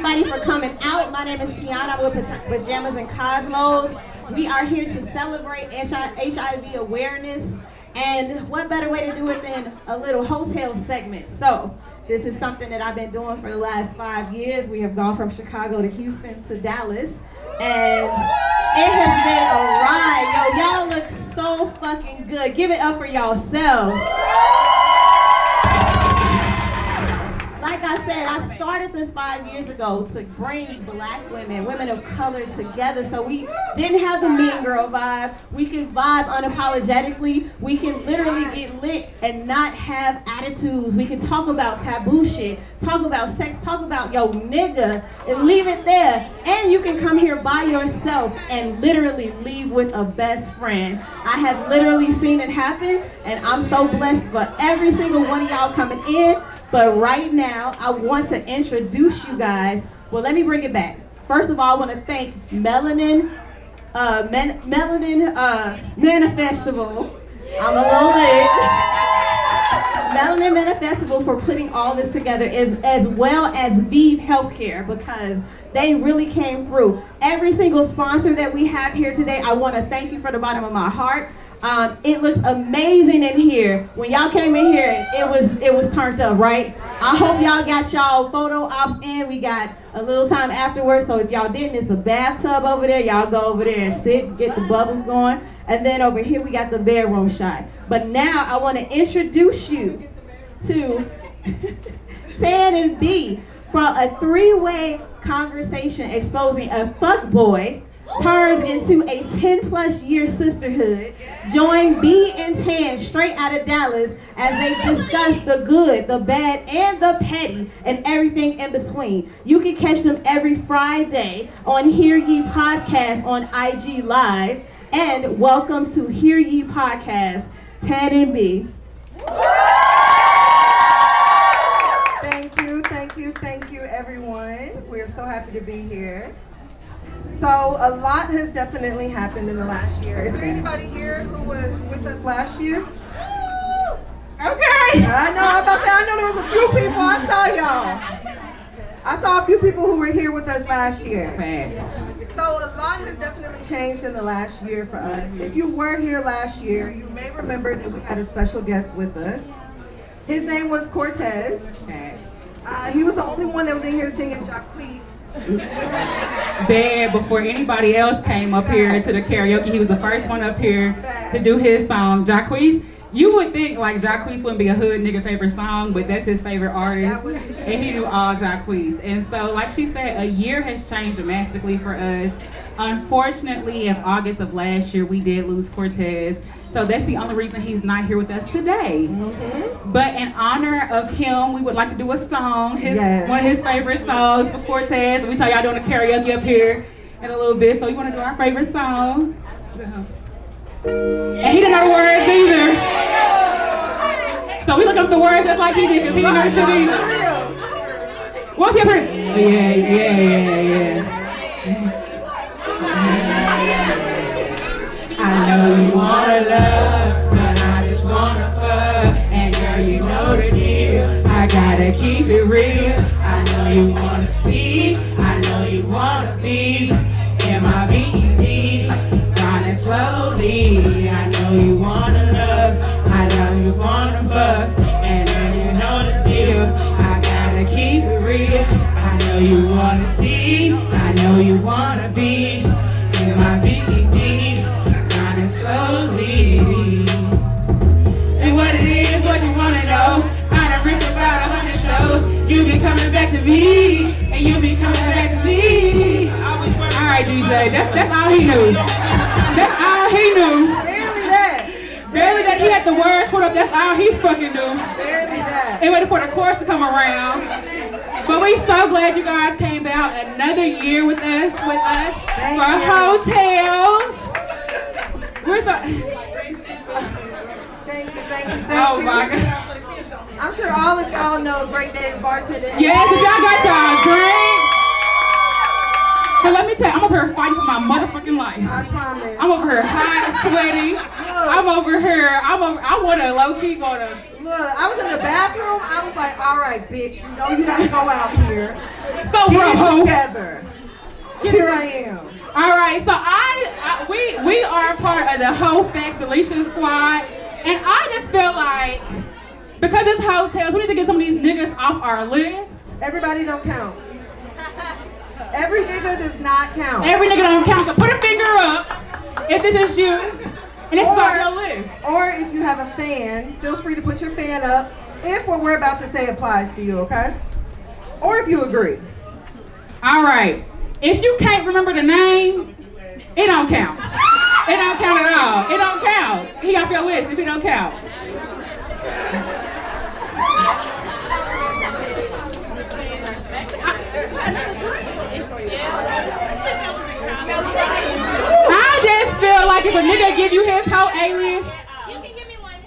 everybody for coming out. My name is Tiana. I'm with Pajamas and Cosmos. We are here to celebrate HIV awareness. And what better way to do it than a little hotel segment? So this is something that I've been doing for the last 5 years. We have gone from Chicago to Houston to Dallas. And it has been a ride. Yo, y'all look so fucking good. Give it up for yourselves. Like I said, I started this 5 years ago to bring black women, women of color together so we didn't have the mean girl vibe. We can vibe unapologetically. We can literally get lit and not have attitudes. We can talk about taboo shit, talk about sex, talk about yo nigga, and leave it there. And you can come here by yourself and literally leave with a best friend. I have literally seen it happen, and I'm so blessed for every single one of y'all coming in. But right now, I want to introduce you guys. Well, let me bring it back. First of all, I want to thank Melanin Manifestival. I'm a little lit. Melanin Manifestival for putting all this together, as well as Vive Healthcare, because they really came through. Every single sponsor that we have here today, I want to thank you from the bottom of my heart. It looks amazing in here. When y'all came in here, it was turned up, right? I hope y'all got y'all photo ops in. We got a little time afterwards, so if y'all didn't, it's a bathtub over there. Y'all go over there and sit, get the bubbles going. And then over here, we got the bedroom shot. But now, I want to introduce you to Tan and B for a three-way conversation exposing a fuckboy turns into a 10+ year sisterhood. Join B and Tan straight out of Dallas as they discuss the good, the bad, and the petty, and everything in between. You can catch them every Friday on Hear Ye Podcast on IG Live. And welcome to Hear Ye Podcast, Tan and B. Thank you, everyone. We're so happy to be here. So a lot has definitely happened in the last year. Is there anybody here who was with us last year? Okay. I know there was a few people. I saw y'all. I saw a few people who were here with us last year. So a lot has definitely changed in the last year for us. If you were here last year, you may remember that we had a special guest with us. His name was Cortez. He was the only one that was in here singing Jacquees. Bad before anybody else came up here to the karaoke. He was the first one up here to do his song, Jacquees. You would think like Jacquees wouldn't be a hood nigga favorite song, but that's his favorite artist, and he knew all Jacquees. And so, like she said, a year has changed dramatically for us. Unfortunately, in August of last year, we did lose Cortez. So that's the only reason he's not here with us today. Mm-hmm. But in honor of him, we would like to do a song, one of his favorite songs for Cortez. We saw y'all doing a karaoke up here in a little bit, so we want to do our favorite song. And he didn't know the words either. So we looked up the words just like he did, because he didn't know the shit either. What's he up here? Yeah. I know you wanna love, but I just wanna fuck. And girl, you know the deal, I gotta keep it real. I know you wanna see, I know you wanna be in my BD, grinding slowly. I know you wanna love, I know you wanna fuck. And girl, you know the deal, I gotta keep it real. I know you wanna see, I know you wanna be in my BD, slowly. And what it is, what you wanna know. I done ripped about 100 shows. You be coming back to me, and you be coming back to me. Alright, DJ, that's all he knew. That's all he knew. Barely that. He had the words put up, that's all he fucking knew. Barely that. And waited for the chorus to come around. But we so glad you guys came out another year with us for hotels. We're so... Thank you. Oh my God. I'm sure all of y'all know Great Days Bartending. Yes, if y'all got y'all drinks. But let me tell you, I'm over here fighting for my motherfucking life. I promise. I'm over here hot, sweaty. I'm over here, I want to low-key go to Look, I was in the bathroom. I was like, all right, bitch, you know you gotta go out here. So Get it bro, together. Here I am. all right. So we are part of the Heaux Facts Deletion Squad, and I just feel like because it's hotels, we need to get some of these niggas off our list. Everybody don't count. Every nigga does not count. Every nigga don't count. So put a finger up if this is you, and it's on your list. Or if you have a fan, feel free to put your fan up if what we're about to say applies to you, okay? Or if you agree. All right. If you can't remember the name, it don't count. It don't count at all. It don't count. He off your list if it don't count. I just feel like if a nigga give you his whole alias, You can give me one.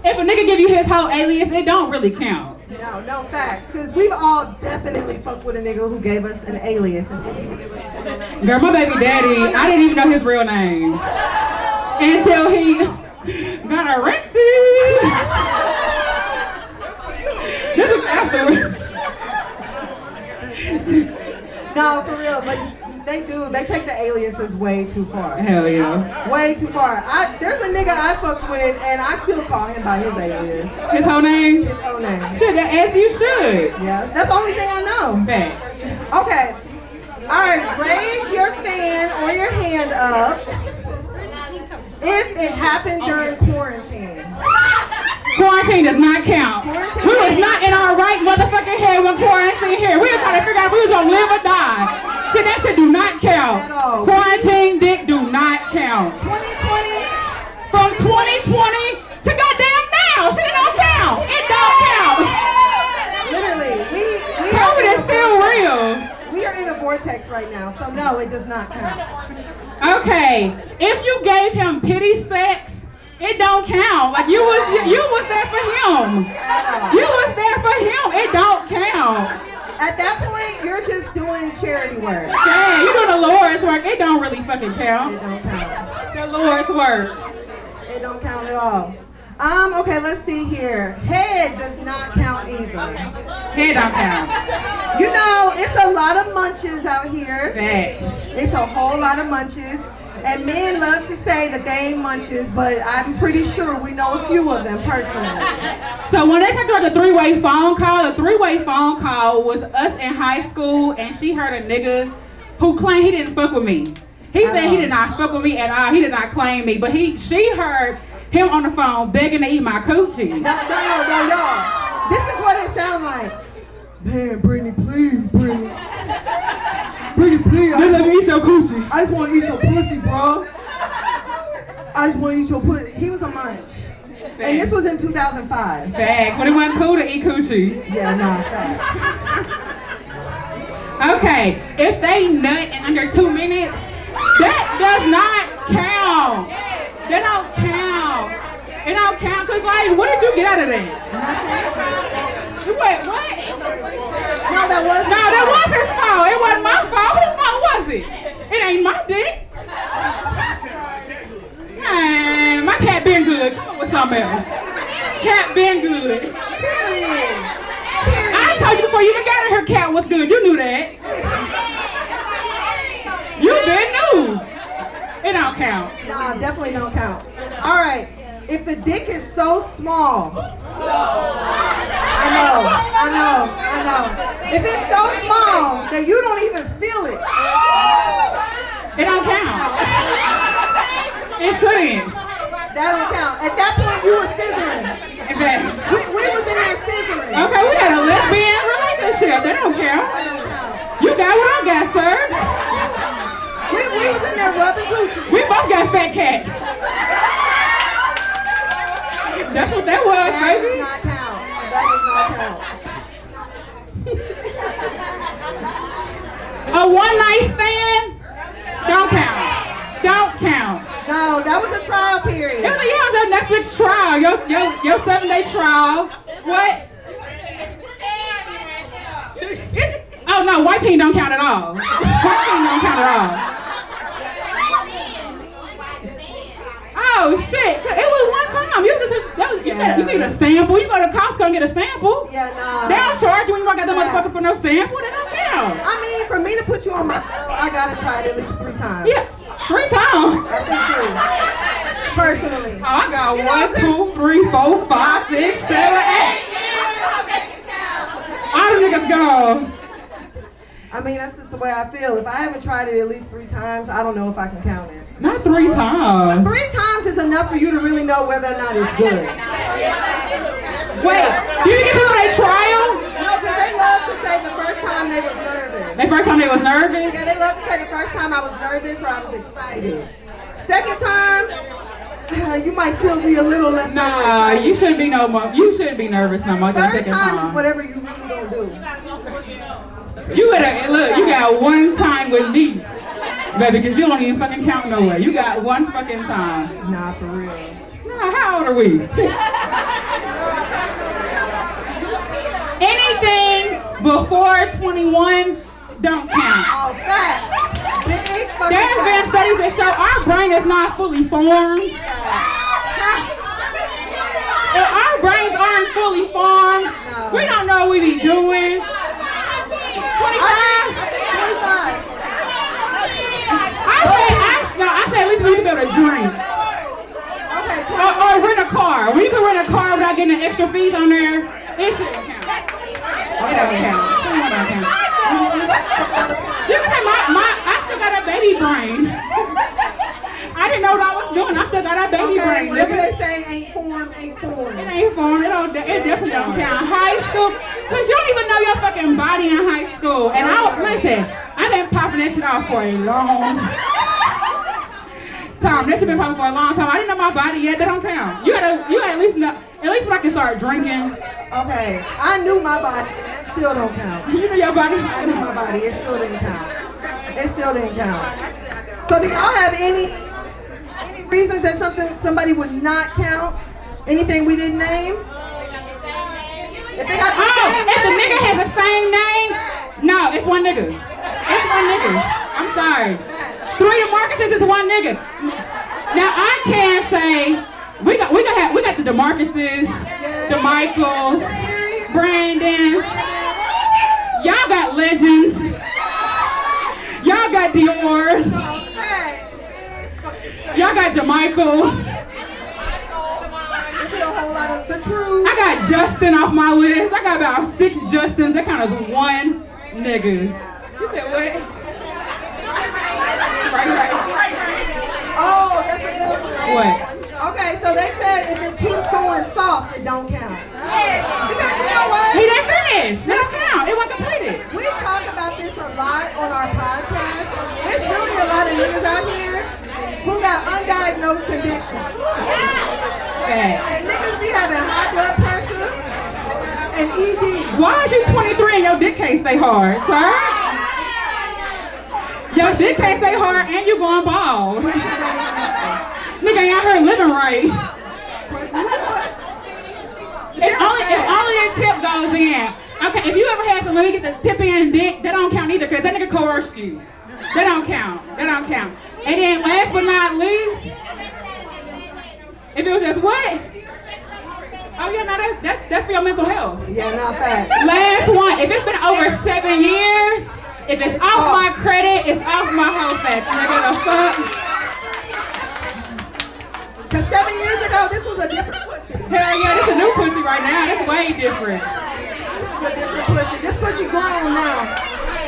if a nigga give you his whole alias, it don't really count. No facts. Because we've all definitely fucked with a nigga who gave us an alias and didn't even give us his real name. Girl, my baby daddy, I didn't even know his real name until he got arrested. This is afterwards. No, for real, but they take the aliases way too far. Hell yeah. Way too far. There's a nigga I fucked with and I still call him by his alias. His whole name? His whole name. Shit, as you should. Yeah, that's the only thing I know. Facts. Okay. Alright, raise your fan or your hand up if it happened during quarantine. Quarantine does not count. Quarantine. We was not in our right motherfucking head when quarantine here. We were trying to figure out if we was gonna live or die. Shit, that shit do not count. At all. Quarantine dick do not count. 2020, From 2020 to goddamn now, shit, it don't count. It don't count. literally, COVID is still real. we are in a vortex right now, so no, it does not count. Okay, if you gave him pity sex, it don't count. Like you was there for him. At all. You was there for him. It don't count. At that point, you're just doing charity work. Damn, you doing the Lord's work. It don't really fucking It count. don't count. The Lord's work. It don't count at all. Okay, let's see here. Head does not count either. It don't count. You know, it's a lot of munches out here. Facts. It's a whole lot of munches. And men love to say that they ain't munches, but I'm pretty sure we know a few of them personally. So when they talked about the three-way phone call was us in high school, and she heard a nigga who claimed he didn't fuck with me. He said he did not fuck with me at all. He did not claim me, but she heard him on the phone begging to eat my coochie. No, y'all. This is what it sounds like. Man, Brittany, please, Brittany. Brittany, please. Let me eat your coochie. I just want to eat your pussy, bro. I just want to eat your pussy. He was a munch. And this was in 2005. Facts. When it wasn't cool to eat coochie. Yeah, nah, facts. Okay, if they nut in under 2 minutes, that does not count. That don't count. It don't count, cause like, what did you get out of that? What? No, that wasn't. No, that was his fault. It wasn't my fault. Whose fault was it? It ain't my dick. Man, my cat been good. Come up with something else. Cat been good. I told you before you even got her cat was good. You knew that. You been knew. It don't count. Nah, definitely don't count. All right. If the dick is so small. I know. If it's so small that you don't even feel it. It don't count. It shouldn't. That don't count. At that point, you were scissoring. Exactly. We was in there scissoring. Okay, we had a lesbian relationship. That don't count. That don't count. You got what I got, sir. We was in there rubbing Gucci. We both got fat cats. That's what that was, That baby. does not count. That does not count. A one night stand? Don't count. Don't count. No, that was a trial period. It was a Netflix trial. Your 7-day trial. What? Oh no, white peen don't count at all. White peen don't count at all. Oh shit! It was one time. That was You get a sample. You go to Costco and get a sample. Yeah, nah. They don't charge you when you walk out the motherfucker for no sample. They don't count. I mean, for me to put you on my bill, I gotta try it at least 3 times. Yeah, 3 times. I think 3. Personally. Oh, I got 1, 2, 3, 4, 5, 6, 7, 8. All the niggas gone. I mean, that's just the way I feel. If I haven't tried it at least 3 times, I don't know if I can count it. Not 3 times. 3 times is enough for you to really know whether or not it's good. Wait, do you get people they trial? No, because they love to say the first time they was nervous. The first time they was nervous? Yeah, they love to say the first time I was nervous or I was excited. Second time, you might still be a little left. Nah, you shouldn't be no more. You shouldn't be nervous no more. Third time is whatever you really don't do. You gotta look. You got 1 time with me, baby, because you don't even fucking count nowhere. You got 1 fucking time. Nah, for real. Nah, how old are we? Anything before 21 don't count. Oh, facts. Big fucking There's been facts. studies that show our brain is not fully formed. If our brains aren't fully formed, we don't know what we be doing. 25? I say at least we can go to drink. Okay, 20. Or rent a car. When you can rent a car without getting the extra fees on there, it shouldn't count. It don't count. It don't count. You can say I still got a baby brain. I didn't know what I was doing. I still got that baby brain. Whatever they say ain't formed, ain't formed. It ain't formed. It definitely don't count. High school, cause you don't even know your fucking body in high school. And listen, I've been popping that shit off for a long time. That shit been popping for a long time. I didn't know my body yet. That don't count. You gotta at least know. At least when I can start drinking. Okay, I knew my body. It still don't count. You know your body. I knew my body. It still didn't count. It still didn't count. So do y'all have any reasons that somebody would not count? Anything we didn't name? If they got if a nigga has the same name, no, it's one nigga. It's one nigga. I'm sorry. 3 of Marcuses is one nigga. Now I can't say we got the DeMarcuses, the Michaels, Brandons. Y'all got legends. Y'all got Dior's. Y'all got Jamichaels. I got Justin off my list. I got about 6 Justins. That counts as one nigga. You said what? Right. Oh, that's a good one. What? Okay, so they said if it keeps going soft, it don't count. Because you know what? He didn't finish. It don't count. It wasn't completed. We talk about this a lot on our podcast. There's really a lot of niggas out here who got undiagnosed conditions. And niggas be having high blood pressure and ED. Why is you 23 and your dick can't stay hard, sir? Your dick can't stay hard and you going bald. Nigga ain't out here living right. If only that tip goes in. Okay, if you ever had to let me get the tip in dick, that don't count either, because that nigga coerced you. That don't count. That don't count. And then last but not least, if it was just what? Oh yeah, no, that's for your mental health. Yeah, not bad. Last one, if it's been over 7 years, if it's off my credit, it's off my whole facts, nigga, the fuck? Because 7 years ago, this was a different pussy. Hell yeah, this a new pussy right now. That's way different. This is a different pussy. This pussy grown now.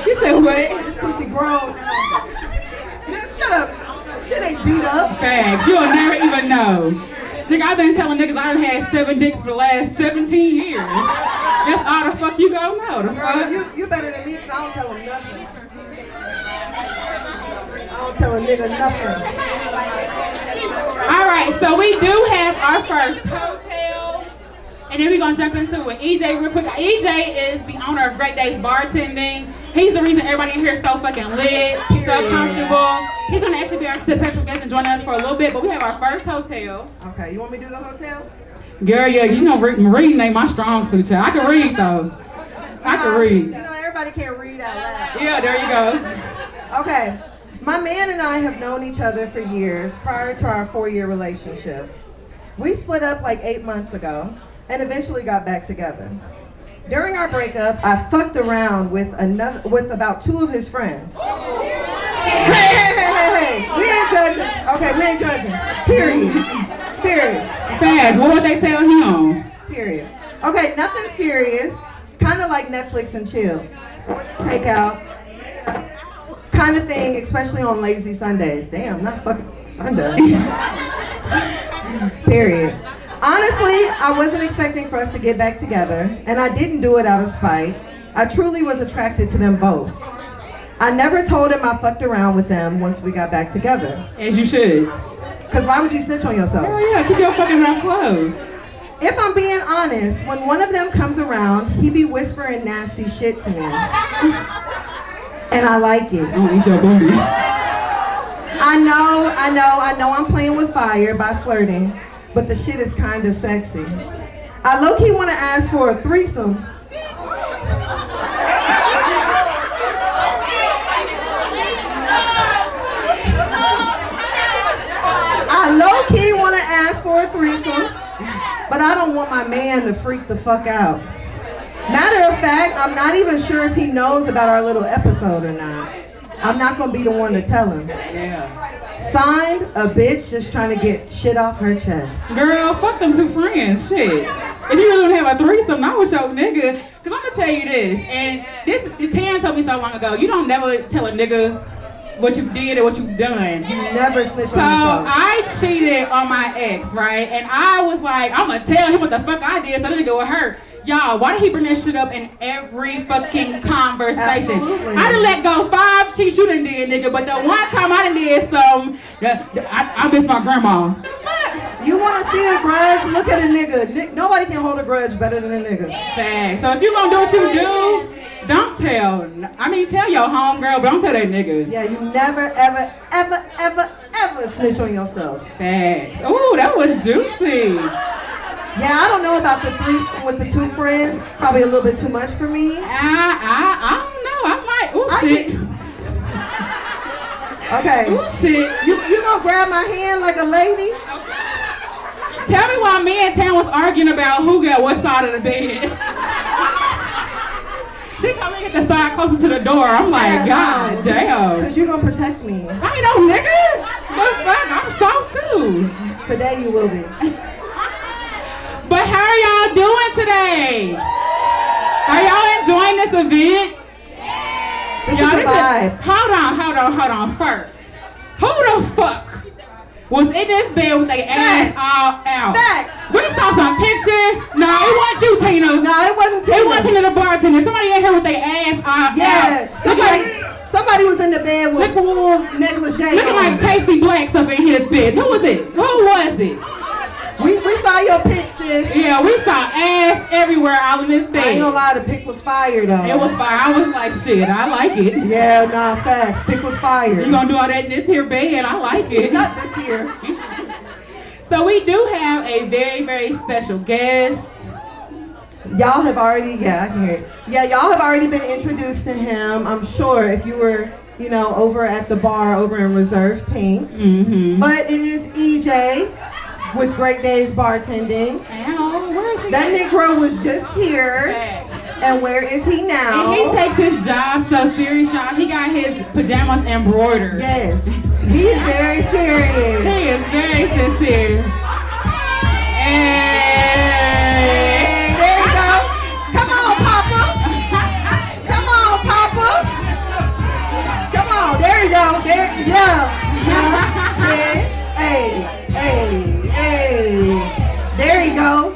You said what? This pussy grown now. Shut up. Shit ain't beat up. Facts. You'll never even know. Nigga, I've been telling niggas I've had 7 dicks for the last 17 years. That's all the fuck you gonna know. The fuck? Girl, you better than me because I don't tell him nothing. I don't tell a nigga nothing. All right, so we do have our first hotel, and then we're gonna jump into it. EJ, real quick. EJ is the owner of Great Days Bartending. He's the reason everybody in here is so fucking lit, so comfortable. He's gonna actually be our special guest and join us for a little bit, but we have our first hotel. Okay, you want me to do the hotel? Girl, yeah, you know reading ain't my strong suit, child. I can read though. I can read. You know, everybody can't read out loud. Yeah, there you go. Okay. My man and I have known each other for years prior to our 4-year relationship. We split up like 8 months ago and eventually got back together. During our breakup, I fucked around with about 2 of his friends. Hey. We ain't judging. Okay, we ain't judging. Period. Fast, what would they tell him? Period. Okay, nothing serious. Kind of like Netflix and chill. Takeout. Kind of thing, especially on lazy Sundays. Damn, not fucking Sunday. Period. Honestly, I wasn't expecting for us to get back together, and I didn't do it out of spite. I truly was attracted to them both. I never told him I fucked around with them once we got back together. As you should. Because why would you snitch on yourself? Oh yeah, keep your fucking mouth closed. If I'm being honest, when one of them comes around, he be whispering nasty shit to me. And I like it. I don't eat your booty. I know I'm playing with fire by flirting, but the shit is kind of sexy. I low-key want to ask for a threesome. But I don't want my man to freak the fuck out. Matter of fact, I'm not even sure if he knows about our little episode or not. I'm not gonna be the one to tell him. Yeah. Signed, a bitch just trying to get shit off her chest. Girl, fuck them 2 friends, shit. If you really want to have a threesome, not with your nigga. Cause I'm gonna tell you this, and Tan told me so long ago, you don't never tell a nigga what you did or what you've done. You never snitch on So yourself. I cheated on my ex, right? And I was like, I'm gonna tell him what the fuck I did so the nigga would hurt. Y'all, why did he bring that shit up in every fucking conversation? Absolutely. I done let go 5 cheats you done did, nigga, but the one time I done did something, I miss my grandma. You want to see a grudge? Look at a nigga. Nobody can hold a grudge better than a nigga. Facts. So if you gonna do what you do, don't tell. Tell your homegirl, but don't tell that nigga. Yeah, you never, ever, ever, ever, ever snitch on yourself. Facts. Ooh, that was juicy. Yeah, I don't know about the 3 with the 2 friends. Probably a little bit too much for me. I don't know. I might. Ooh, shit. Okay. Ooh, shit. You gonna grab my hand like a lady? Tell me why me and Tan was arguing about who got what side of the bed. She told me to get the side closest to the door. I'm like, God damn. Because you're gonna protect me. I ain't no nigga. What the fuck? I'm soft too. Today you will be. But how are y'all doing today? Are y'all enjoying this event? This is a vibe. Hold on. First, who the fuck was in this bed with their ass all out? Facts. We saw some pictures. No, it wasn't you, Tina. No, it wasn't Tina. It wasn't Tina the bartender. Somebody in here with their ass all out. Yeah, somebody was in the bed with full negligee. Looking like Tasty Blacks up in his bitch. Who was it? We saw your pic, sis. Yeah, we saw ass everywhere out in this bed. I ain't gonna lie, the pic was fire though. It was fire. I was like, shit, I like it. Yeah, nah, facts. Pic was fire. You gonna do all that in this here bed? I like it. Not this here. So we do have a very, very special guest. Y'all have already, I can hear it. Yeah, y'all have already been introduced to him. I'm sure if you were, over at the bar over in Reserve Pink. Mm-hmm. But it is EJ with Great Days Bartending. Ow, where is he? That Negro was just here. And where is he now? And he takes his job so serious, y'all. He got his pajamas embroidered. Yes, he is very serious. He is very sincere. Hey, there you go. Come on, Papa. Come on, Papa. Come on, there you go. There, yeah. Hey. There you go.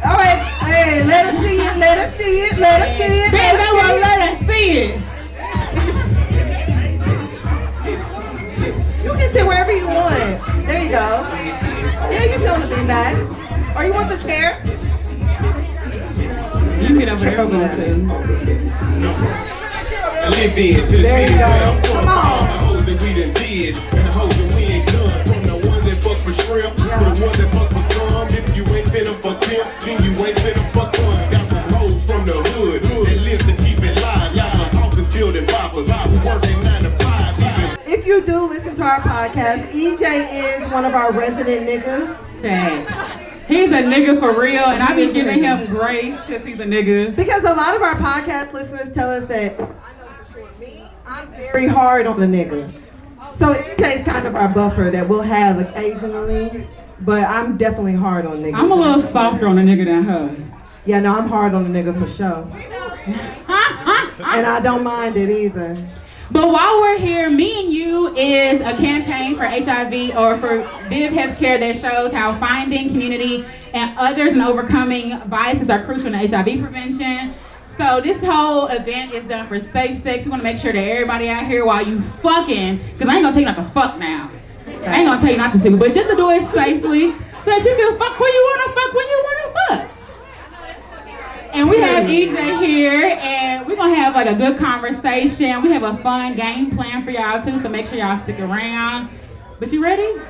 All right. Hey, let us see it. Let us see it. Let us see it. Let us see it. You can sit wherever you want. There you go. Yeah, you can sit on the beanbag. Or you want the chair? You can get over there. Live in to the There you city. go. Come Come on. on. The hoes that we done did, and the hoes that we ain't done. From the ones that fuck for shrimp, to the ones that fuck for cum. If you ain't finna fuck him, then you ain't finna fuck one. Got some hoes from the hood that live to keep it live. Got some hawkers, children, poppers, who working 9 to 5. If you do listen to our podcast, EJ is one of our resident niggas. Thanks. He's a nigga for real, and I be giving him grace because he's a nigga. Because a lot of our podcast listeners tell us that, I know for sure, I'm very hard on the nigga. So EJ's kind of our buffer that we'll have occasionally, but I'm definitely hard on niggas. I'm a little softer on a nigga than her. Yeah, no, I'm hard on the nigga for sure. And I don't mind it either. But while we're here, Me and You is a campaign for HIV or for Viv Healthcare that shows how finding community and others and overcoming biases are crucial in HIV prevention. So this whole event is done for safe sex. We want to make sure that everybody out here while you fucking, because I ain't gonna tell you not to fuck now. I ain't gonna tell you not to, but just to do it safely so that you can fuck who you wanna fuck when you wanna fuck. And we have EJ here, and we're gonna have like a good conversation. We have a fun game plan for y'all too, so make sure y'all stick around. But you ready?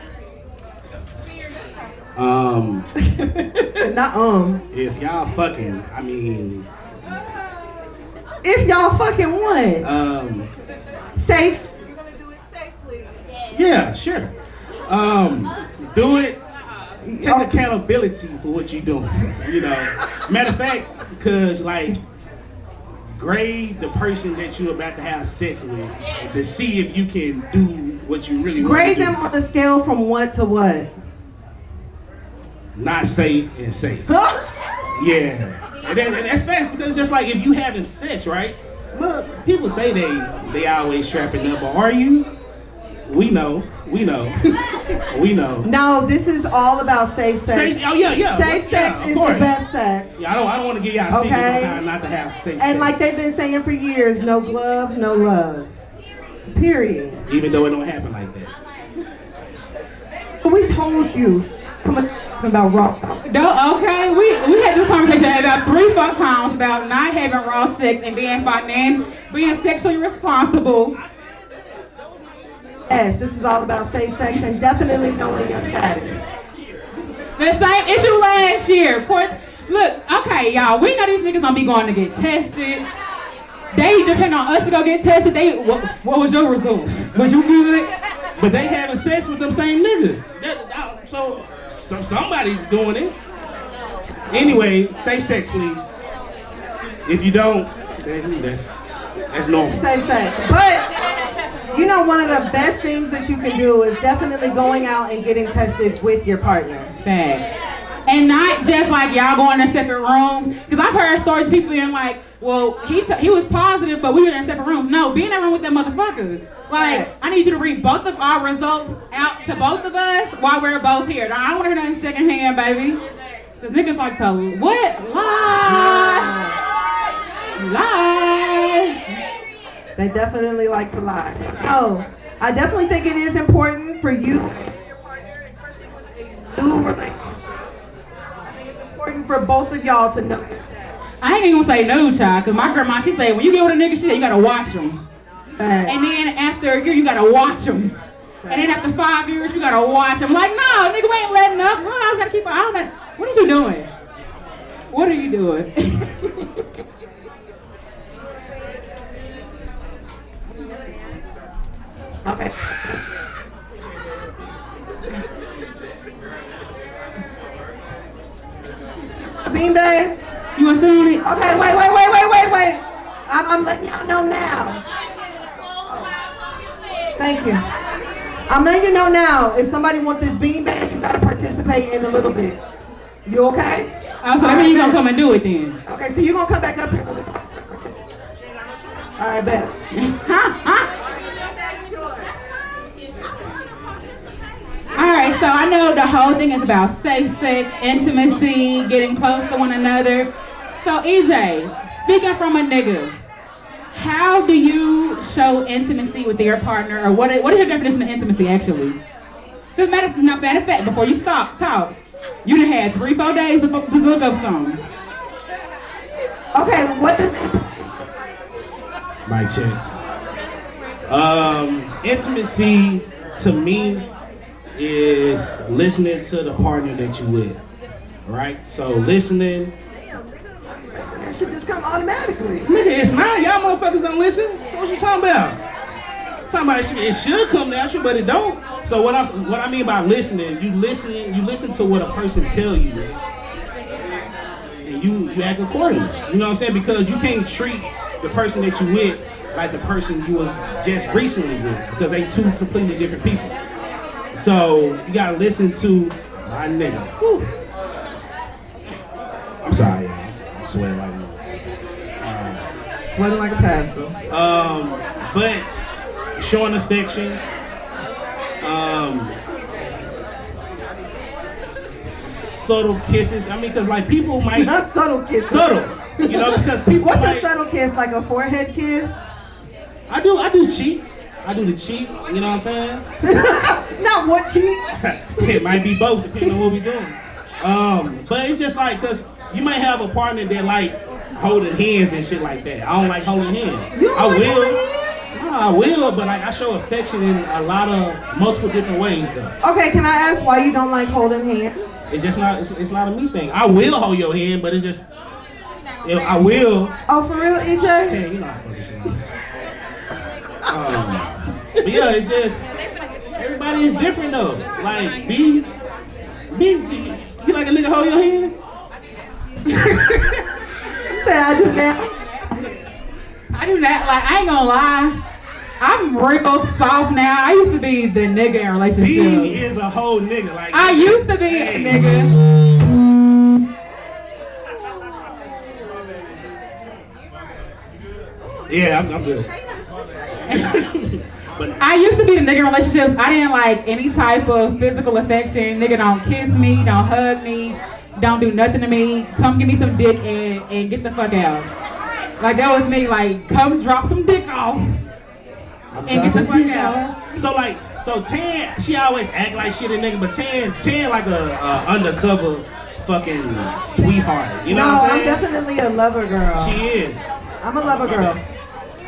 If y'all fucking, I mean. If y'all fucking what? Safe. You're gonna do it safely. Yeah, sure. Do it. Take accountability for what you're doing. You know. Matter of fact, because like, grade the person that you're about to have sex with to see if you can do what you really want to do. Grade them on a scale from what to what? Not safe and safe. Yeah. And that's fast because just like if you having sex, right? Look, people say they always strapping up, but are you? We know. We know. No, this is all about safe sex. Safe, oh yeah. Safe sex is the best sex. Yeah, I don't want to give y'all secrets on how not to have safe sex. And like they've been saying for years, no glove, no love. Period. Even though it don't happen like that. We told you. About raw. Okay, we had this conversation about 3-4 times about not having raw sex and being being sexually responsible. Yes, this is all about safe sex and definitely knowing your status. The same issue last year. Of course, look, okay, y'all, we know these niggas gonna be going to get tested. They depend on us to go get tested. What was your results? Was you good? But they having sex with them same niggas. So somebody doing it. Anyway, safe sex, please. If you don't, that's normal. Safe sex. But you know, one of the best things that you can do is definitely going out and getting tested with your partner. Facts. And not just like y'all going in separate rooms. Because I've heard stories of people being like, well, he was positive, but we were in separate rooms. No, be in that room with that motherfucker. Like, yes. I need you to read both of our results out to both of us while we're both here. Now, I don't want to hear nothing secondhand, baby. Because niggas like to, what? Lie. They definitely like to lie. Oh, I definitely think it is important for you and your partner, especially with a new relationship. I think it's important for both of y'all to know your status. I ain't even gonna say no, child, because my grandma, she said, when you get with a nigga, she said, you gotta watch him. And then after a year, you gotta watch him. And then after 5 years, you gotta watch him. Like, no, nigga, we ain't letting up. No, I gotta keep an eye on that. What are you doing? What are you doing? Okay. Beanbag? You want to sit on it? Okay, wait. I'm letting y'all know now. Thank you. I'm letting you know now. If somebody wants this beanbag, you gotta participate in a little bit. You okay? Oh, so that means you're gonna come and do it then. Okay, so you're gonna come back up here. All right, bet. Alright, so I know the whole thing is about safe sex, intimacy, getting close to one another. So EJ, speaking from a nigga, how do you show intimacy with your partner, or what is your definition of intimacy actually? Just matter of fact, before you talk, you done had 3-4 days to look up something. Okay, what does it? Mic check. Intimacy to me is listening to the partner that you with, right? So listening. Damn, nigga, that should just come automatically. Nigga, it's not. Y'all motherfuckers don't listen. So what you talking about? Talking about it should come natural, but it don't. So what I mean by listening, you listen to what a person tell you, and you act accordingly. You know what I'm saying? Because you can't treat the person that you with like the person you was just recently with, because they two completely different people. So you gotta listen to my nigga. Whew. I'm sorry, y'all. I'm sweating like Sweating like a pastor. But showing affection, subtle kisses. I mean, because like people might Not subtle kisses. subtle, you know, because people. What's might, a subtle kiss? Like a forehead kiss? I do cheeks. I do the cheek. You know what I'm saying? Not what cheek? It might be both, depending on what we doing. But it's just like, cause you might have a partner that like holding hands and shit like that. I don't like holding hands. You don't I like will. holding hands? No, I will, but like I show affection in a lot of multiple different ways though. Okay, can I ask why you don't like holding hands? It's just not. It's not a me thing. I will hold your hand, but it's just. I will. Oh, for real, EJ? Tan, you know how to fuck this shit. But yeah, it's just everybody is different though. Like be you like a nigga hold your hand? Say I do that. I do not, like, I ain't gonna lie. I'm real soft now. I used to be the nigga in relationships. B is a whole nigga. Like I used to be a nigga. Yeah, I'm good. But I used to be the nigga in relationships. I didn't like any type of physical affection. Nigga don't kiss me, don't hug me, don't do nothing to me. Come give me some dick and get the fuck out. Like that was me, like come drop some dick off and get the fuck out. So Tan, she always act like shit a nigga, but Tan like a undercover fucking sweetheart. You know what I'm saying? I'm definitely a lover girl. She is. I'm a lover girl.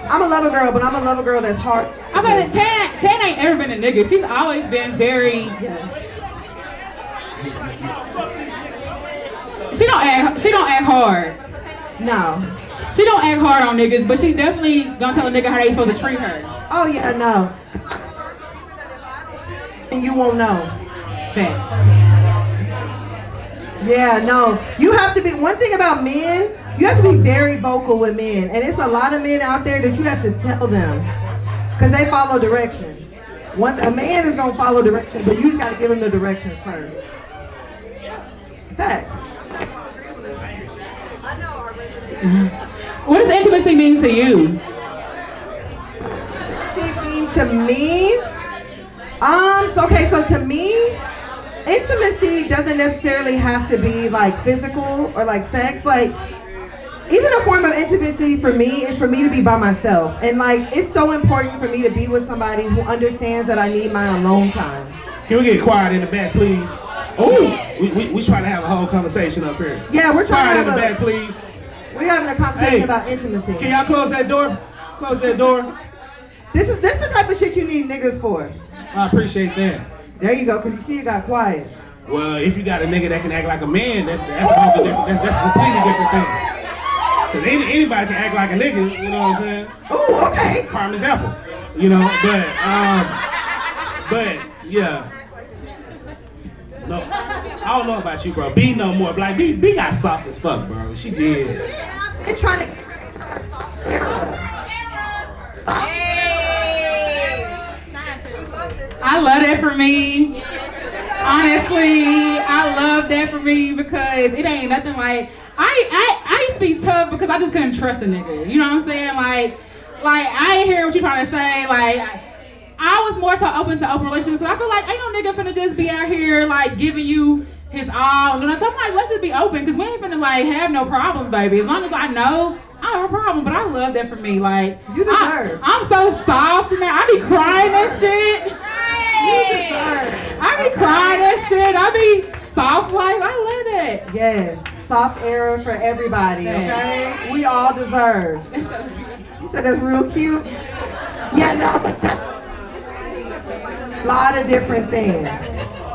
I'm a lover girl, but I'm a lover girl that's hard. I'm about to Tan ain't ever been a nigga. She's always been very. Yeah. She don't act hard. No. She don't act hard on niggas, but she definitely gonna tell a nigga how they supposed to treat her. Oh yeah, no. And you won't know. Fact. Yeah, no. You have to be, one thing about men, you have to be very vocal with men. And it's a lot of men out there that you have to tell them. Because they follow directions. A man is going to follow directions, but you just got to give him the directions first. Fact. What does intimacy mean to you? Intimacy mean to me? So to me, intimacy doesn't necessarily have to be like physical or like sex. Like, even a form of intimacy for me is for me to be by myself. And like, it's so important for me to be with somebody who understands that I need my alone time. Can we get quiet in the back, please? Ooh. We trying to have a whole conversation up here. Yeah, we're trying Quiet to in the have back, please. we're having a conversation Hey, about intimacy. Can y'all close that door? Close that door. This is the type of shit you need niggas for. I appreciate that. There you go, because you see it got quiet. Well, if you got a nigga that can act like a man, that's a whole different. That's a completely different thing. Cause anybody can act like a nigga, you know what I'm saying? Oh, okay. Prime example, you know. But yeah. No, I don't know about you, bro. B no more. Like B got soft as fuck, bro. She did. They're trying to. I love that for me. Honestly, I love that for me because it ain't nothing like I used to be tough because I just couldn't trust a nigga. You know what I'm saying? Like I ain't hear what you trying to say. Like I was more so open to open relationships because I feel like ain't no nigga finna just be out here like giving you his all. You know, so I'm like, let's just be open because we ain't finna like have no problems, baby. As long as I know I have a problem, but I love that for me. Like You deserve. I'm so soft and I be crying that shit. You deserve. I be crying that shit. I be soft like I love that. Yes, soft era for everybody, okay? We all deserve. You said that's real cute. Yeah, no, but a lot of different things.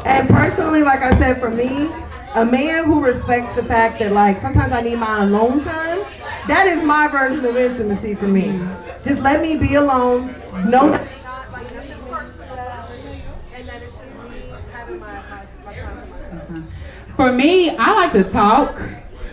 And personally, like I said, for me, a man who respects the fact that like sometimes I need my alone time, that is my version of intimacy for me. Just let me be alone. No, For me, I like to talk,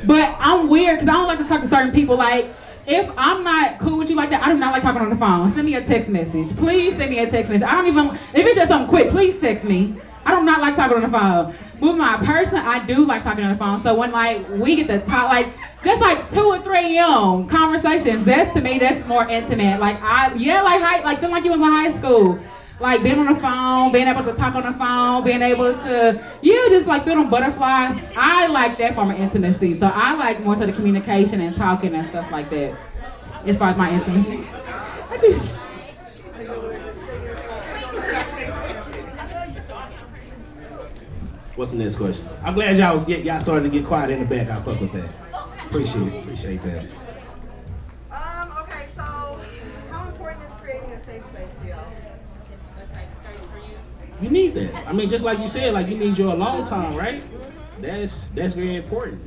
but I'm weird because I don't like to talk to certain people. Like, if I'm not cool with you like that, I do not like talking on the phone. Send me a text message. Please send me a text message. I don't even, if it's just something quick, please text me. I do not like talking on the phone. With my person, I do like talking on the phone. So when like we get to talk, like just like 2 or 3 conversations, that's to me, that's more intimate. Like feeling like you was in high school. Like being on the phone, being able to talk on the phone, being able to, just like feel them butterflies. I like that form of intimacy. So I like more so the communication and talking and stuff like that. As far as my intimacy. What's the next question? I'm glad y'all started to get quiet in the back. I fuck with that. Appreciate that. Okay, so how important is creating a safe space for y'all? You need that. I mean, just like you said, like you need your alone time, right? That's very important.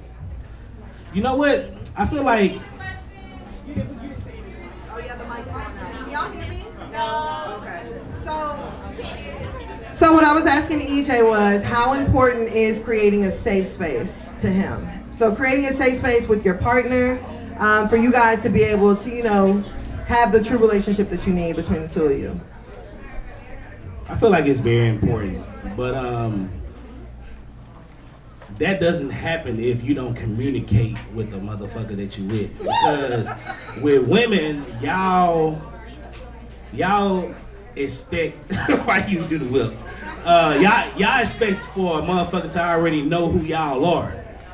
You know what? I feel like. Oh yeah, the mic's on now. Can y'all hear me? No. Okay. So what I was asking EJ was, how important is creating a safe space to him? So creating a safe space with your partner, for you guys to be able to, have the true relationship that you need between the two of you. I feel like it's very important, but that doesn't happen if you don't communicate with the motherfucker that you with. Because with women, y'all expect why you do the whip. Y'all expect for a motherfucker to already know who y'all are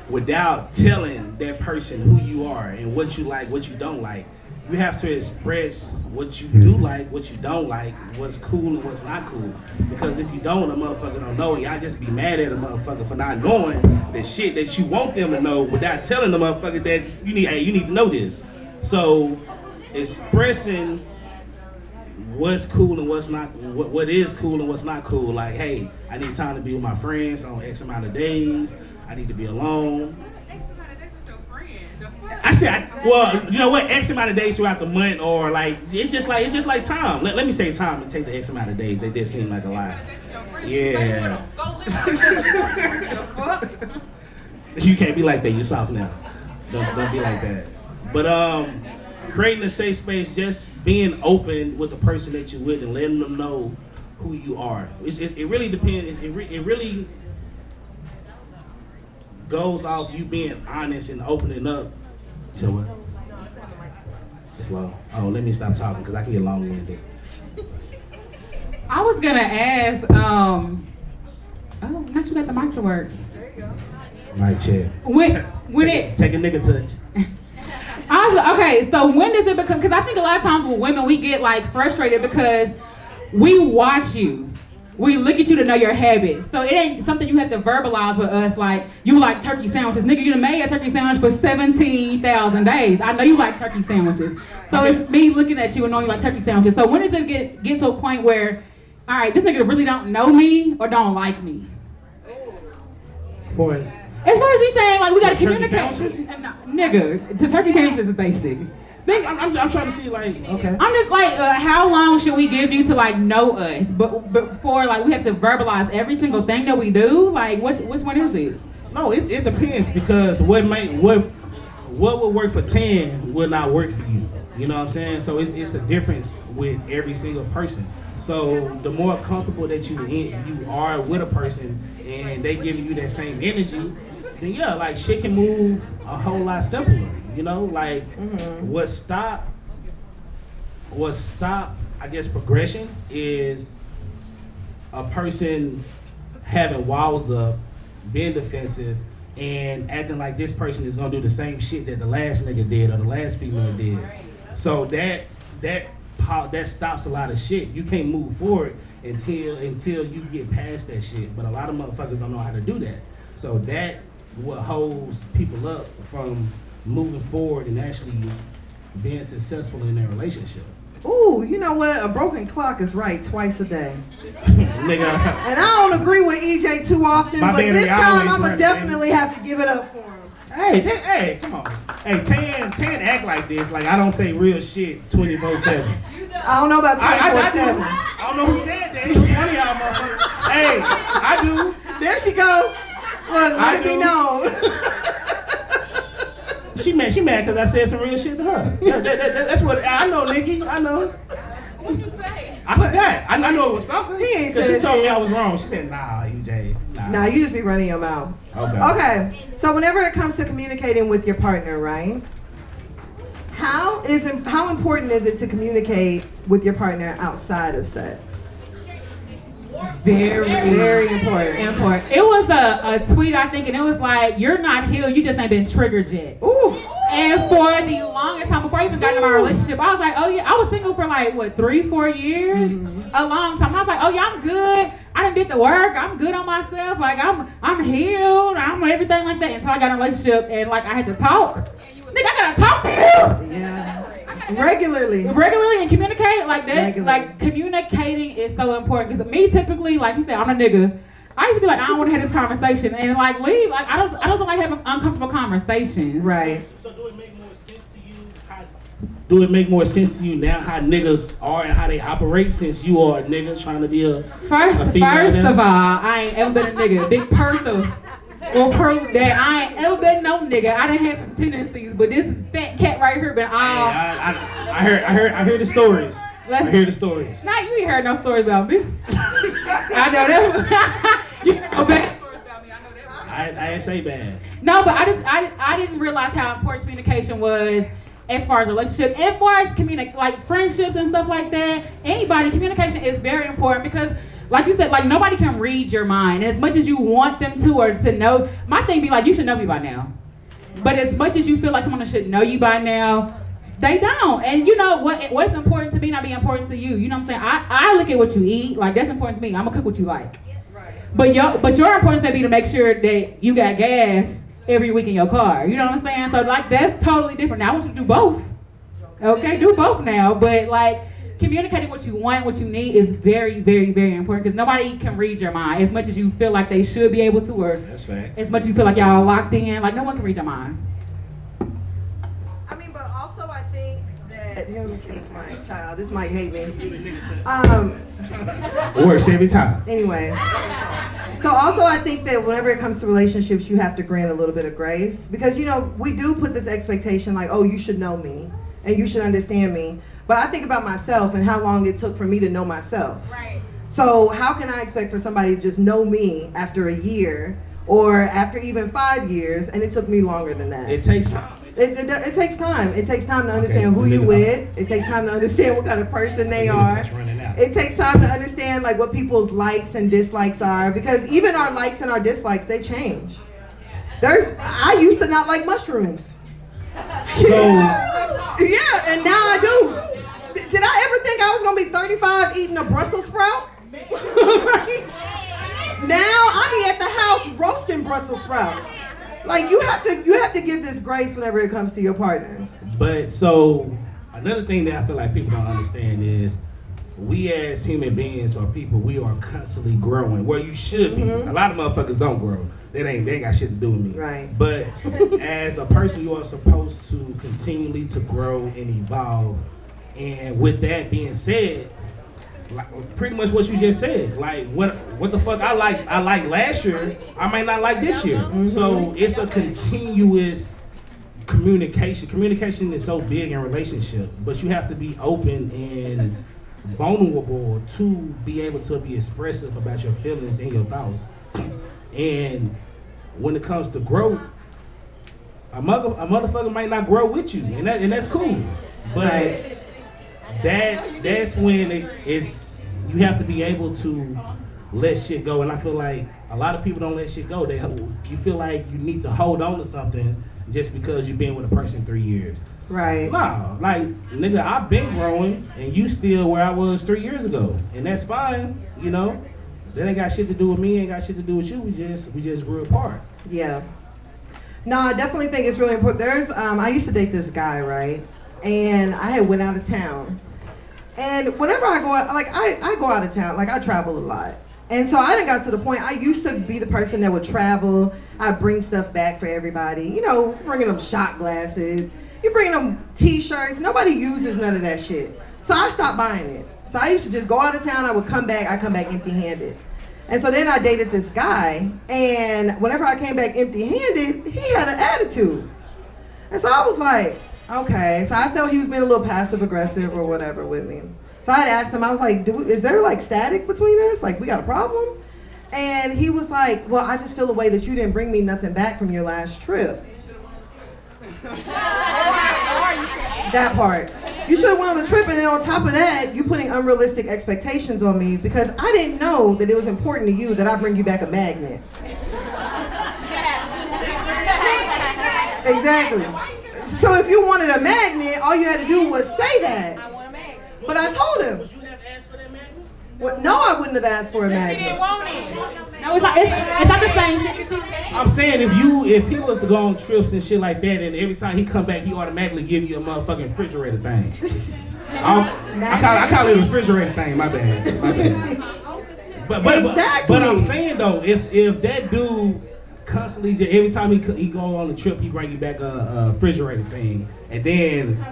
without telling that person who you are and what you like, what you don't like. You have to express what you do like, what you don't like, what's cool and what's not cool. Because if you don't, a motherfucker don't know, and y'all just be mad at a motherfucker for not knowing the shit that you want them to know without telling the motherfucker that you need to know this. So expressing what's cool and what's not, what is cool and what's not cool. Like, hey, I need time to be with my friends on X amount of days. I need to be alone. I said, well, you know what? X amount of days throughout the month, or like it's just like time. Let me say time and take the X amount of days. They did seem like a lot. Yeah. You can't be like that. You soft now. Don't be like that. But creating a safe space, just being open with the person that you're with and letting them know who you are. It really depends. It really goes off you being honest and opening up. You know what? It's low. Oh, let me stop talking because I can get long-winded. I was gonna ask, not you got the mic to work. There you go. Mic check. Take a nigga touch. Okay, so when does it become, because I think a lot of times with women, we get like frustrated because we watch you. We look at you to know your habits. So it ain't something you have to verbalize with us like, you like turkey sandwiches. Nigga, you done made a turkey sandwich for 17,000 days. I know you like turkey sandwiches. So it's me looking at you and knowing you like turkey sandwiches. So when does it get to a point where, all right, this nigga really don't know me or don't like me? For us. As far as you saying, like, we gotta Turkey communicate. sandwiches? Nigga, the turkey sandwiches is basic. I'm trying to see, like, okay. I'm just like, how long should we give you to like know us? But before like we have to verbalize every single thing that we do. Like, which one is it? No, it depends because what would work for 10 will not work for you. You know what I'm saying? So it's a difference with every single person. So the more comfortable that you are with a person and they giving you that same energy, then yeah, like shit can move a whole lot simpler. You know, like what stop, I guess, progression is a person having walls up, being defensive, and acting like this person is gonna do the same shit that the last nigga did or the last female did. So that stops a lot of shit. You can't move forward until you get past that shit. But a lot of motherfuckers don't know how to do that. So that what holds people up from moving forward and actually being successful in their relationship. Ooh, you know what? A broken clock is right twice a day. Nigga. And I don't agree with EJ too often, but this time I'm gonna definitely have to give it up for him. Hey, come on. Hey, Tan act like this, like I don't say real shit 24/7. I don't know about 24/7. I don't know who said that. It was one of y'all motherfuckers. Hey, I do. There she go. let it be known. She mad because I said some real shit to her. That's what I know, Nikki. I know. What you say? I forgot. I know it was something. He ain't Because said she told me shit. I was wrong. She said, nah, EJ. Nah, you just be running your mouth. Okay. So whenever it comes to communicating with your partner, right? How important is it to communicate with your partner outside of sex? Very important. It was a tweet, I think, and it was like, you're not healed, you just ain't been triggered yet. Ooh. And for the longest time, before I even got into my relationship, I was like, oh yeah, I was single for like, 3-4 years? A long time. I was like, oh yeah, I'm good. I done did the work. I'm good on myself. Like, I'm healed. I'm everything like that. Until I got in a relationship and like, I had to talk. Nigga, I gotta talk to you. Yeah. Regularly and communicate like that. Regularly. Like communicating is so important. Because me typically, like you said, I'm a nigga. I used to be like, I don't want to have this conversation and like leave. Like I don't like having uncomfortable conversations. Right. So do it make more sense to you? Do it make more sense to you now how niggas are and how they operate since you are a nigga trying to be a First female of all, I ain't ever been a nigga. Big Pertha will prove that I ain't ever been no nigga. I done had some tendencies, but this fat cat right here been all. I heard the stories. I hear the stories. Nah, you ain't heard no stories about me. I know that. You heard no bad stories about me. I know that. I ain't say bad. No, but I didn't realize how important communication was as far as relationship, as far as like friendships and stuff like that. Communication is very important because, like you said, like nobody can read your mind. As much as you want them to or to know, my thing be like, you should know me by now. But as much as you feel like someone should know you by now, they don't. And you know what's important to me not be important to you. You know what I'm saying? I look at what you eat, like that's important to me. I'm gonna cook what you like. Right. But your importance may be to make sure that you got gas every week in your car. You know what I'm saying? So like that's totally different. Now I want you to do both. Okay, do both now. But like communicating what you want, what you need is very, very, very important because nobody can read your mind as much as you feel like they should be able to, or that's facts. As much as you feel like y'all locked in. Like no one can read your mind. I mean, but also I think that let me see this mic, child. This mic hate me. Works every time. Anyways. So also I think that whenever it comes to relationships, you have to grant a little bit of grace because you know we do put this expectation like, oh, you should know me and you should understand me. But I think about myself and how long it took for me to know myself. Right. So how can I expect for somebody to just know me after a year or after even 5 years, and it took me longer than that? It takes time. It takes time. It takes time to understand who you with. It takes time to understand what kind of person they are. It takes time to understand like what people's likes and dislikes are because even our likes and our dislikes, they change. I used to not like mushrooms. So yeah, and now I do. Did I ever think I was gonna be 35 eating a Brussels sprout? Right? Now I be at the house roasting Brussels sprouts. Like you have to give this grace whenever it comes to your partners. But so another thing that I feel like people don't understand is we as human beings or people, we are constantly growing. Well, you should be. A lot of motherfuckers don't grow. They ain't got shit to do with me. Right. But as a person, you are supposed to continually to grow and evolve. And with that being said, like pretty much what you just said, like what the fuck I like last year, I might not like this year. So it's a continuous communication. Communication is so big in relationship, but you have to be open and vulnerable to be able to be expressive about your feelings and your thoughts. And when it comes to growth, a motherfucker might not grow with you, and that's cool. But that's when it's you have to be able to let shit go. And I feel like a lot of people don't let shit go. You feel like you need to hold on to something just because you've been with a person 3 years. Right. Nah, like nigga, I've been growing and you still where I was 3 years ago, and that's fine. You know, that ain't got shit to do with me. Ain't got shit to do with you. We just grew apart. Yeah. No, I definitely think it's really important. I used to date this guy, right? And I had went out of town. And whenever I go out, like I go out of town, like I travel a lot. And so I done got to the point, I used to be the person that would travel. I'd bring stuff back for everybody. You know, bringing them shot glasses. You bringing them t-shirts. Nobody uses none of that shit. So I stopped buying it. So I used to just go out of town. I would come back. I come back empty-handed. And so then I dated this guy, and whenever I came back empty-handed, he had an attitude. And so I was like, okay. So I felt he was being a little passive-aggressive or whatever with me. So I had asked him, I was like, is there like static between us? Like, we got a problem? And he was like, well, I just feel the way that you didn't bring me nothing back from your last trip. That part. You should have went on the trip, and then on top of that, you putting unrealistic expectations on me because I didn't know that it was important to you that I bring you back a magnet. Exactly. So if you wanted a magnet, all you had to do was say that. But I told him. Would you have asked for that magnet? Well, no, I wouldn't have asked for a magnet. No, it's not the same shit that she said. I'm saying if he was to go on trips and shit like that, and every time he come back, he automatically give you a motherfucking refrigerator thing. I call it a refrigerator thing. My bad. But Exactly. But I'm saying though, if that dude constantly, every time he go on the trip, he bring you back a refrigerator thing, and then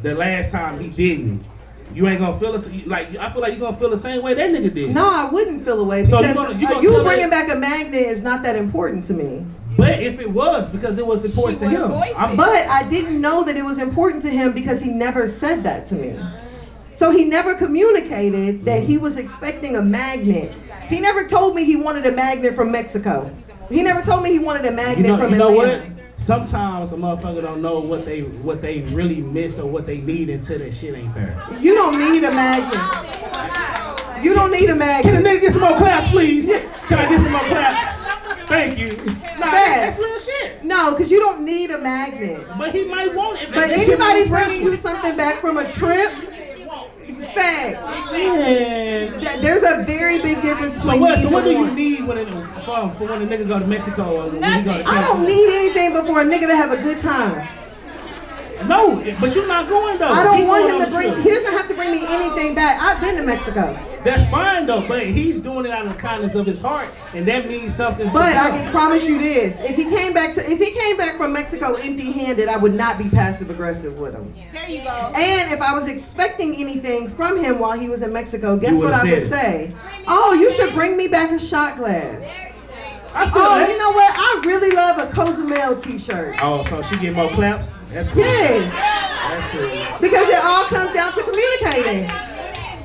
the last time he didn't, you ain't gonna feel like I feel like you're gonna feel the same way that nigga did. No, I wouldn't feel away So because you bringing back a magnet is not that important to me. But if it was, because it was important to him. But I didn't know that it was important to him because he never said that to me. So he never communicated that he was expecting a magnet. He never told me he wanted a magnet from Mexico. He never told me he wanted a magnet from Atlanta. What? Sometimes a motherfucker don't know what they really miss or what they need until that shit ain't there. You don't need a magnet. You don't need a magnet. Can a nigga get some more claps, please? Can I get some more claps? Thank you. Nah, that's real shit. No, because you don't need a magnet. But he might want it. But anybody bringing you something back from a trip, facts. Man. There's a very big difference between needs So what and do you wants. need for when a nigga go to Mexico or when he go to I don't need anything but for a nigga to have a good time. No, but you're not going though. I don't want going him on to the bring, trip. he doesn't have to bring me anything back. I've been to Mexico. That's fine though, but he's doing it out of the kindness of his heart, and that means something to But him. I can promise you this: if he came back from Mexico empty-handed, I would not be passive-aggressive with him. There you go. And if I was expecting anything from him while he was in Mexico, guess You what I would've would said say? Oh, you should bring me back a shot glass. I feel Oh, that. you know what? I really love a Cozumel t-shirt. Oh, so she get more claps? That's cool. Yes, That's cool. because it all comes down to communicating.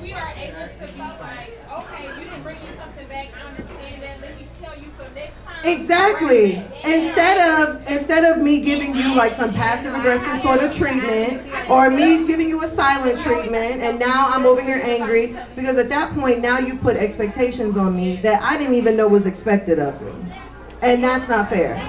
We are able to be like, okay, you can bring me something back. I understand that. Let me tell you so next time. Exactly. Instead of me giving you like some passive aggressive sort of treatment, or me giving you a silent treatment, and now I'm over here angry because at that point now you've put expectations on me that I didn't even know was expected of me, and that's not fair.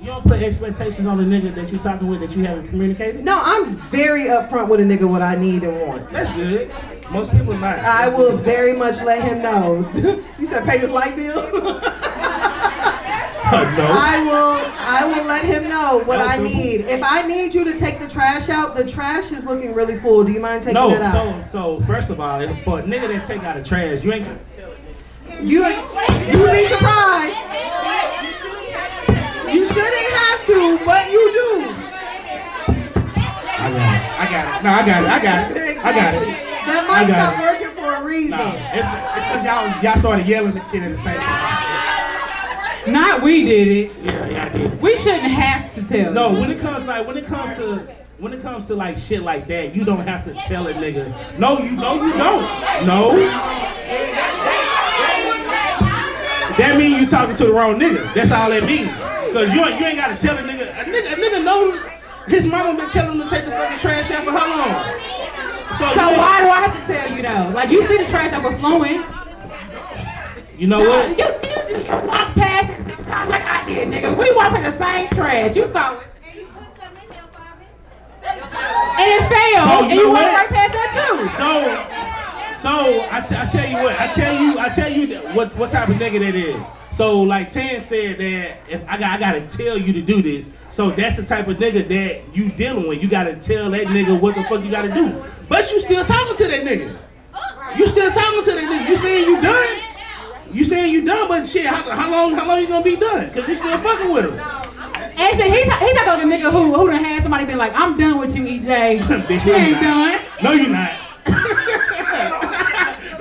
You don't put expectations on the nigga that you're talking with that you haven't communicated? No, I'm very upfront with a nigga what I need and want. That's good. Most people not. I will very much let him know. You said pay this light bill? No. I will let him know what I simple. need. If I need you to take the trash out, the trash is looking really full. Do you mind taking that out? No, so first of all, for a nigga that take out the trash, you ain't gonna tell it. You'd be surprised. You shouldn't have to, but you do. I got it. No, I got it. Exactly. That might I got stop it. working for a reason. Nah, it's because y'all started yelling and shit at the same time. Not we did it. Yeah, I did. We shouldn't have to tell. No, when it comes to like shit like that, you don't have to tell a nigga. No, you don't. No. That means you talking to the wrong nigga. That's all that means. Cause you ain't gotta tell a nigga. A nigga know his mama been telling him to take the fucking trash out for how long? So why do I have to tell you though? Like you see the trash overflowing. You know what? You walked past it 6 times like I did, nigga. We walked in the same trash. You saw it. And it failed. So, and you walked right past that too. So I tell you what. I tell you what type of nigga that is. So like Tan said that if I gotta tell you to do this. So that's the type of nigga that you dealing with. You gotta tell that nigga what the fuck you gotta do. But you still talking to that nigga. You still talking to that nigga. You saying you done? You saying you done? But shit, how long you gonna be done? Cause you still fucking with him. And so he's talking about the nigga who done had somebody been like, I'm done with you, EJ. Bitch, She no, ain't you not. done. No, you not.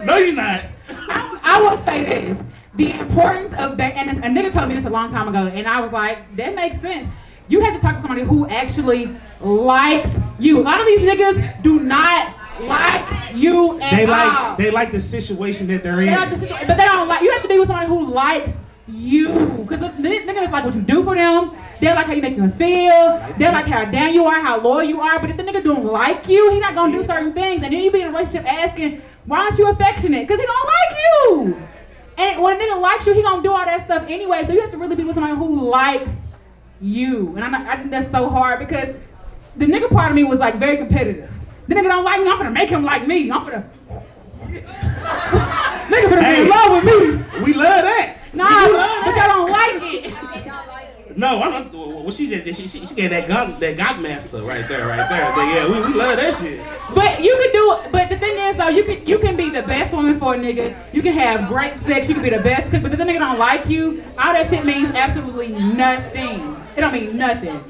No, you not. I I will say this. The importance of that, and a nigga told me this a long time ago, and I was like, that makes sense. You have to talk to somebody who actually likes you. A lot of these niggas do not like you at all. They like the situation that they're in. They like the situation, but they don't like. You have to be with somebody who likes you, because the niggas like what you do for them. They like how you make them feel. They like how down you are, how loyal you are. But if the nigga don't like you, he not gonna do certain things, and then you be in a relationship asking, why aren't you affectionate? Because he don't like you. And when a nigga likes you, he gonna do all that stuff anyway. So you have to really be with somebody who likes you. And I think that's so hard because the nigga part of me was like very competitive. The nigga don't like me, I'm gonna make him like me. I'm gonna nigga gonna be in love with me. We love that. Nah, but y'all don't like it. No, I'm not. Well, she gave that gunk master right there. But yeah, we love that shit. But you can do. But the thing is though, you can be the best woman for a nigga. You can have great sex. You can be the best cook. But if the nigga don't like you, all that shit means absolutely nothing. It don't mean nothing.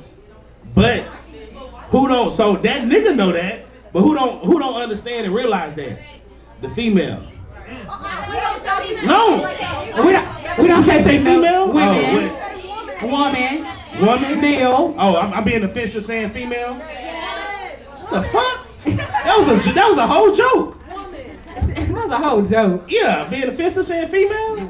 But who don't? So that nigga know that. But who don't understand and realize that? The female. No. We don't say female. Women. Woman. Male. Oh, I'm being offensive saying female. What the fuck? That was a whole joke. That was a whole joke. Yeah, being offensive saying female.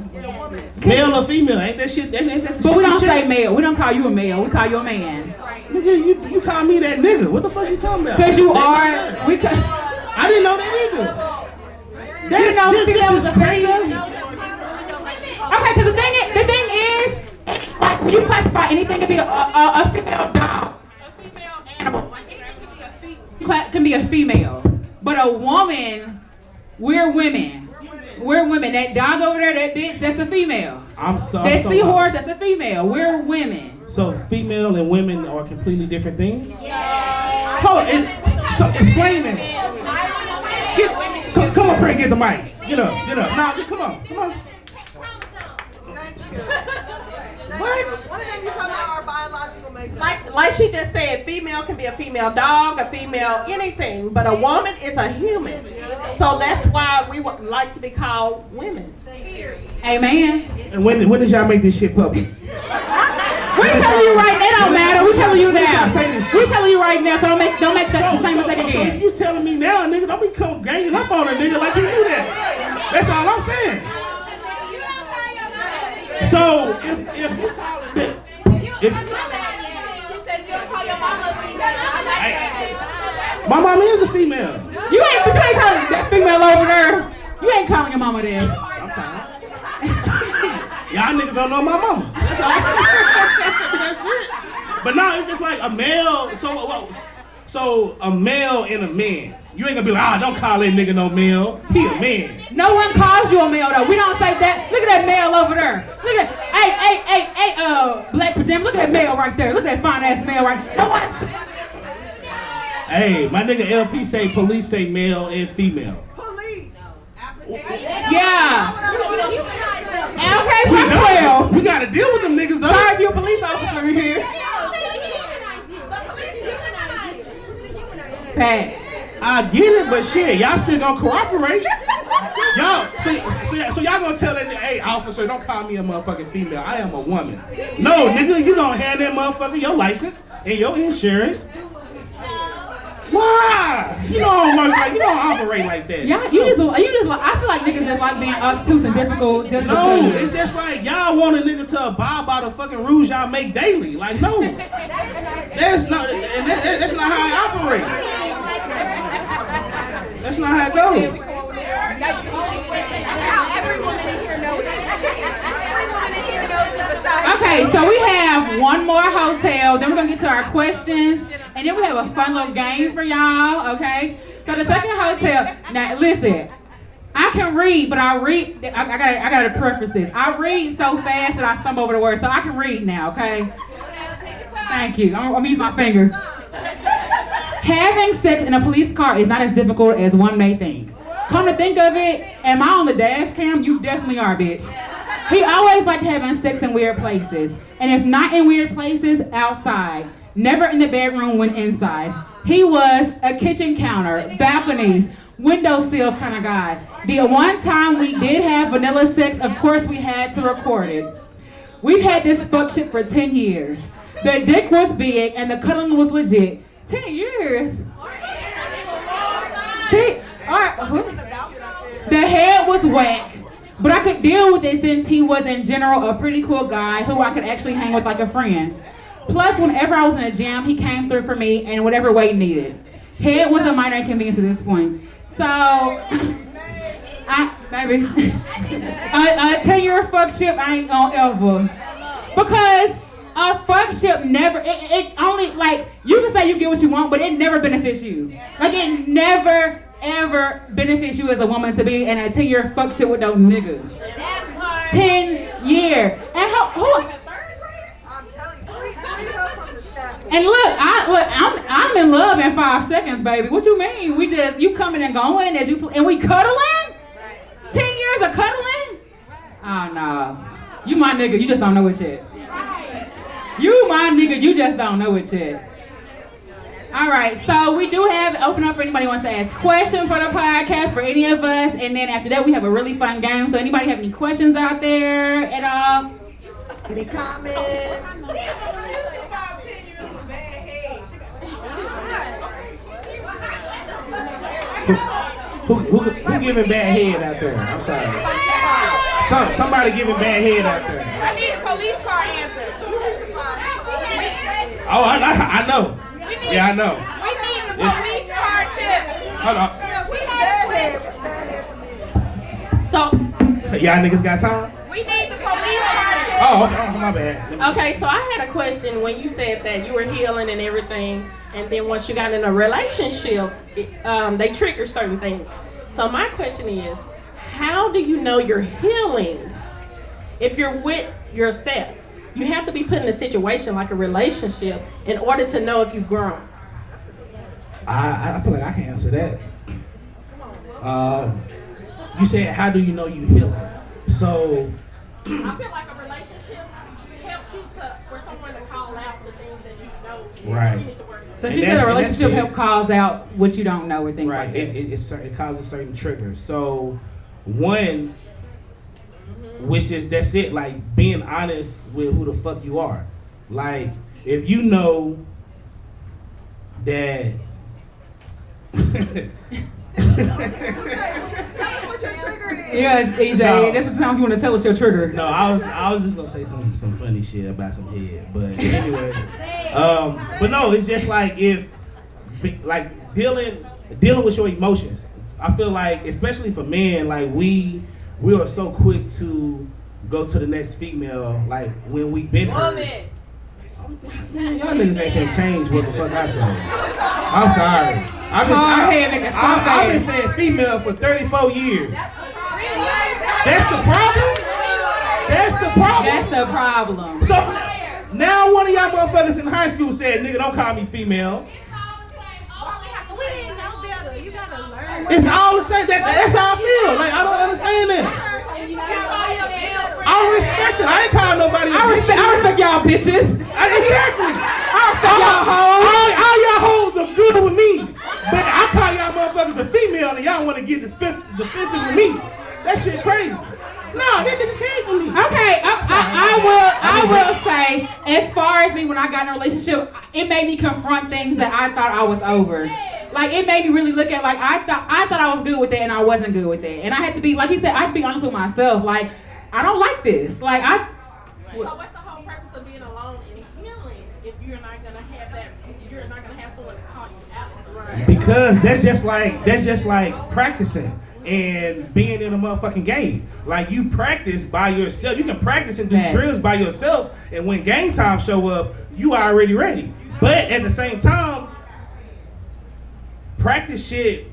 Male or female? Ain't that shit? Ain't that the shit? But we don't say male. We don't call you a male. We call you a man. Nigga, you call me that nigga. What the fuck you talking about? Because you are. I didn't know that either. This is crazy. Okay, because the thing is, like when you classify anything to be a female dog, a female animal, like anything can be a female. But a woman, we're women. We're women. That dog over there, that bitch, that's a female. I'm sorry. That seahorse, that's a female. We're women. So female and women are completely different things? Yeah. Hold on. So explain that. Come up here and get the mic. Get up. Nah, come on. Thank you. What? One of them you talking about our biological makeup. Like she just said, female can be a female dog, a female anything, but a woman is a human. So that's why we would like to be called women. Amen. And when did y'all make this shit public? We telling you right now, it don't matter. We telling you now. We telling you right now, so don't make the same mistake again. So if you telling me now, nigga, don't be come ganging up on a nigga like you do that. That's all I'm saying. So if you call it that, my mama is a female. You ain't calling that female over there. You ain't calling your mama there. Sometimes. Y'all niggas don't know my mama. That's all. That's it. But no, it's just like a male. So a male and a man. You ain't gonna be like, don't call that nigga no male. He a man. No one calls you a male though. We don't say that. Look at that male over there. Look at that. Hey, black pajama. Look at that male right there. Look at that fine ass male right there. No one. Hey, my nigga LP say police say male and female. Police. Yeah. Okay, well. We gotta deal with them niggas though. Sorry if you're a police officer here. Pat. I get it, but shit, y'all still gonna cooperate. Y'all, so y'all gonna tell that nigga, hey, officer, don't call me a motherfucking female. I am a woman. No, nigga, you gonna hand that motherfucker your license and your insurance. Why? You don't operate like that. Yeah, you just like, I feel like niggas just like being obtuse and difficult. Just no, it's just like y'all want a nigga to abide by the fucking rules y'all make daily. Like, no. That's not how I operate. That's not how it goes. Every woman in here knows it. Every woman in here knows it besides. Okay, so we have one more hotel, then we're gonna get to our questions, and then we have a fun little game for y'all, okay? So the second hotel, now listen, I can read, but I gotta preface this. I read so fast that I stumble over the words, so I can read now, okay? Thank you, I'm gonna use my finger. Having sex in a police car is not as difficult as one may think. Come to think of it, am I on the dash cam? You definitely are, bitch. He always liked having sex in weird places. And if not in weird places, outside. Never in the bedroom when inside. He was a kitchen counter, balconies, windowsills kind of guy. The one time we did have vanilla sex, of course we had to record it. We've had this fuck shit for 10 years. The dick was big and the cuddling was legit. 10 years? The head was whack, but I could deal with it since he was in general a pretty cool guy who I could actually hang with like a friend. Plus, whenever I was in a jam, he came through for me in whatever way needed. Head was a minor inconvenience at this point. So, baby, a 10-year fuck ship I ain't gonna ever. Because a fuck ship never, it only, like, you can say you get what you want, but it never benefits you. Like, it never, ever benefits you as a woman to be in a 10-year fuck ship with no nigga. 10 year. And who and look, I'm in love in 5 seconds, baby. What you mean? You coming and going as you and we cuddling? 10 years of cuddling? Oh no. You my nigga, you just don't know it yet. You my nigga, you just don't know it yet. All right, so we do have open up for anybody who wants to ask questions for the podcast for any of us, and then after that we have a really fun game. So anybody have any questions out there at all? Any comments? Who giving bad head out there? I'm sorry. Somebody giving bad head out there. I need a police car answer. Oh, I know. Yeah, I know. We need the police car tip. So, y'all niggas got time? We need the police car tip. Oh, my bad. Okay, so I had a question when you said that you were healing and everything, and then once you got in a relationship, they trigger certain things. So my question is, how do you know you're healing? If you're with yourself, you have to be put in a situation like a relationship in order to know if you've grown. I feel like I can answer that. You said, how do you know you healing? So, I feel like a relationship helps you for someone to call out the things that you know. Right. You need to work on. So she said a relationship help calls out what you don't know or things right. like that. It causes certain triggers. So, one, which is, that's it, like being honest with who the fuck you are. Like, if you know that Yes, EJ, No. that's what time you want to tell us your trigger. No, I was just gonna say some funny shit about some head, but anyway. But no, it's just like like dealing with your emotions. I feel like, especially for men, like we are so quick to go to the next female, like when we been hurt. Man, y'all niggas ain't gonna change what the fuck I say. I'm sorry. I've been saying female for 34 years. That's the problem? That's the problem. So now one of y'all motherfuckers in high school said, nigga, don't call me female. It's all the same. That's how I feel. Like, I don't understand that. I respect it. I ain't calling nobody a bitch. I respect y'all bitches. Exactly. I respect y'all hoes. All y'all hoes are good with me. But I call y'all motherfuckers a female and y'all want to get defensive with me. That shit crazy. No, that nigga came for me. Okay, I will say, as far as me, when I got in a relationship, it made me confront things that I thought I was over. Like, it made me really look at, like, I thought I was good with it and I wasn't good with it. And I had to be, like he said, I had to be honest with myself. Like, I don't like this. Like, So what's the whole purpose of being alone and healing if you're not gonna have someone to call you out? Right. Because that's just like practicing and being in a motherfucking game. Like, you practice by yourself. You can practice and do drills by yourself, and when game time show up, you are already ready. But at the same time, practice shit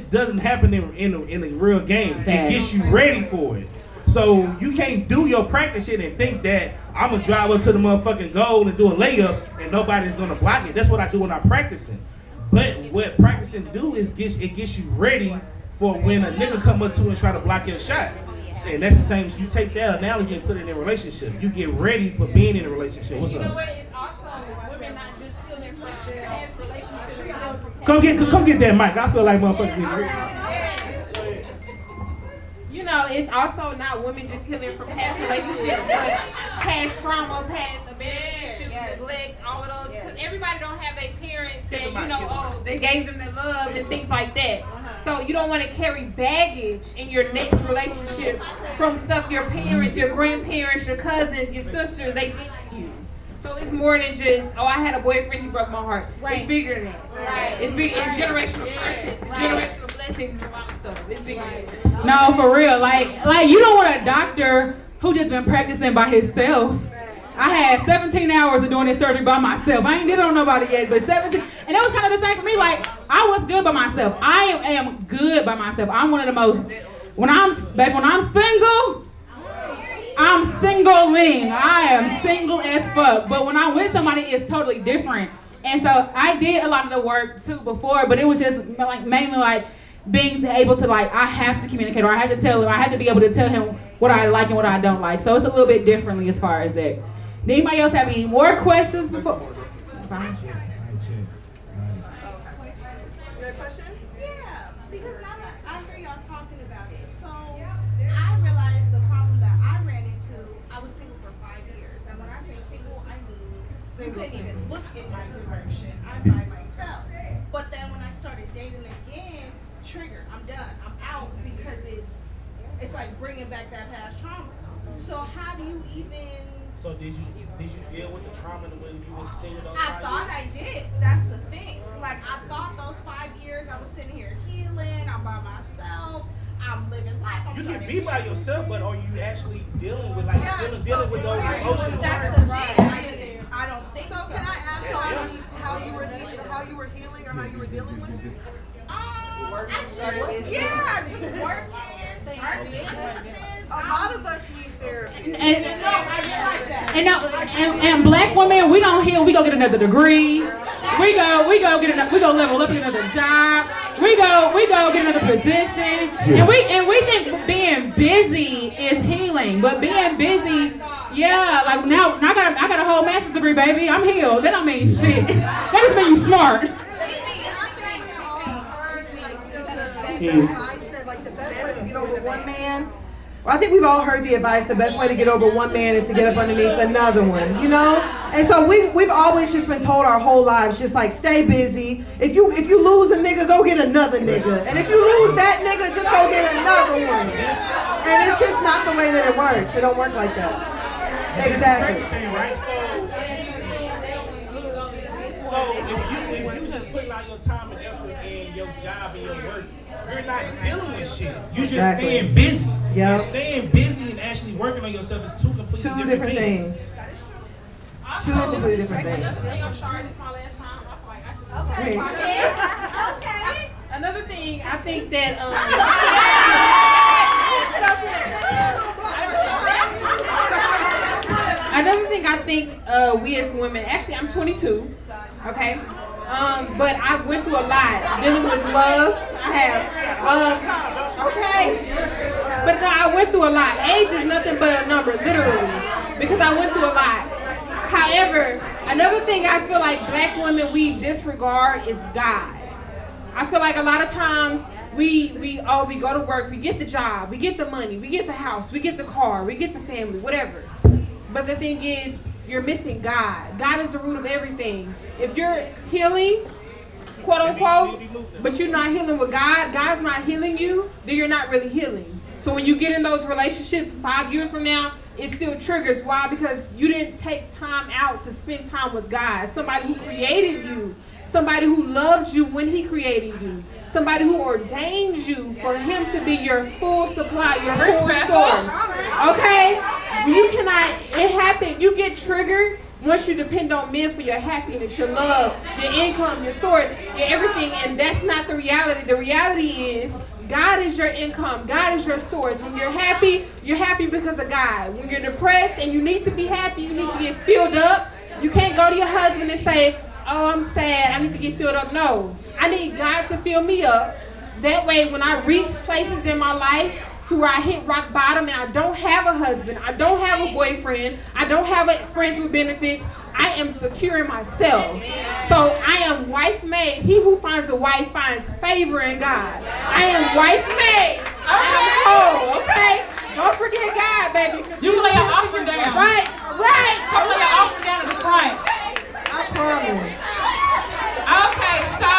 doesn't happen in a real game. It gets you ready for it. So you can't do your practice shit and think that I'm gonna drive up to the motherfucking goal and do a layup and nobody's gonna block it. That's what I do when I'm practicing. But what practicing do is it gets you ready for when a nigga come up to you and try to block your shot. And that's the same. You take that analogy and put it in a relationship. You get ready for being in a relationship. What's up? You know what? It's also women not just healing from past relationships, healing from Come get that mic. I feel like motherfuckers need to hear it. You know, it's also not women just healing from past relationships, but past trauma, past abandonment issues, neglect, all of those. Because everybody don't have their parents that, you know, oh, they gave them the love and things like that. So you don't want to carry baggage in your next relationship from stuff your parents, your grandparents, your cousins, your sisters, they did to you. So it's more than just, oh, I had a boyfriend, he broke my heart. Right. It's bigger than that. Right. It's big. It's generational curses, generational blessings, a lot of stuff. It's bigger than that. No, for real. Like you don't want a doctor who just been practicing by himself. I had 17 hours of doing this surgery by myself. I ain't did it on nobody yet, but 17. And it was kind of the same for me. Like, I was good by myself. I am good by myself. I'm one of the most, when I'm single, I'm singling. I am single as fuck. But when I'm with somebody, it's totally different. And so I did a lot of the work too before, but it was just like mainly like being able to like, I have to communicate, or I have to tell him, I have to be able to tell him what I like and what I don't like. So it's a little bit differently as far as that. Did anybody else have any more questions before? Fine. Yeah, because now that I hear y'all talking about it, so I realized the problem that I ran into. I was single for 5 years, and when I say single, I mean you couldn't even look in my direction. I'm by myself. But then when I started dating again, trigger, I'm done. I'm out because it's like bringing back that past trauma. So how do you even? So did you deal with the trauma when you were single those 5 years? I thought I did. That's the thing. Like, I thought those 5 years I was sitting here healing. I'm by myself. I'm living life. You can be by yourself, but are you actually dealing with dealing with those emotions? That's the thing. I don't think so. Can I ask how you were healing or how you were dealing with it? Actually, yeah, just working, starting businesses. A lot of us need therapy. And black women, we don't heal. We go get another degree. We go level up, get another job. We go get another position. And we think being busy is healing, but being busy, yeah, like now I got a whole master's degree, baby. I'm healed. That don't mean shit. That just mean you smart. Advice that like the best way to get over one man. Well, I think we've all heard the advice. The best way to get over one man is to get up underneath another one. You know, and so we've always just been told our whole lives, just like stay busy. If you lose a nigga, go get another nigga. And if you lose that nigga, just go get another one. And it's just not the way that it works. It don't work like that. Exactly. Right? So if you just putting out your time and effort in your job and your work, you're not dealing with shit. You're just staying busy. Yep. And staying busy and actually working on yourself is two completely different things. Two completely different things. I'm sorry, this is my last time. I feel like I should. Okay. Another thing, I think that another thing I think we as women, actually I'm 22, okay? But I went through a lot dealing with love. I have, okay. But no, I went through a lot. Age is nothing but a number, literally, because I went through a lot. However, another thing I feel like black women we disregard is God. I feel like a lot of times we go to work, we get the job, we get the money, we get the house, we get the car, we get the family, whatever. But the thing is, you're missing God. God is the root of everything. If you're healing, quote unquote, but you're not healing with God, God's not healing you, then you're not really healing. So when you get in those relationships 5 years from now, it still triggers. Why? Because you didn't take time out to spend time with God. Somebody who created you. Somebody who loved you when he created you. Somebody who ordained you for him to be your full supply, your full source. Okay? You cannot, it happened. You get triggered once you depend on men for your happiness, your love, your income, your source, your everything. And that's not the reality. The reality is God is your income. God is your source. When you're happy because of God. When you're depressed and you need to be happy, you need to get filled up. You can't go to your husband and say, oh, I'm sad, I need to get filled up. No, I need God to fill me up. That way, when I reach places in my life to where I hit rock bottom and I don't have a husband, I don't have a boyfriend, I don't have friends with benefits. I am secure in myself. So I am wife made. He who finds a wife finds favor in God. I am wife made. I am whole, okay? Don't forget God, baby. You can lay your offering down. Right. Come lay your offering down at the front. I promise. Okay, so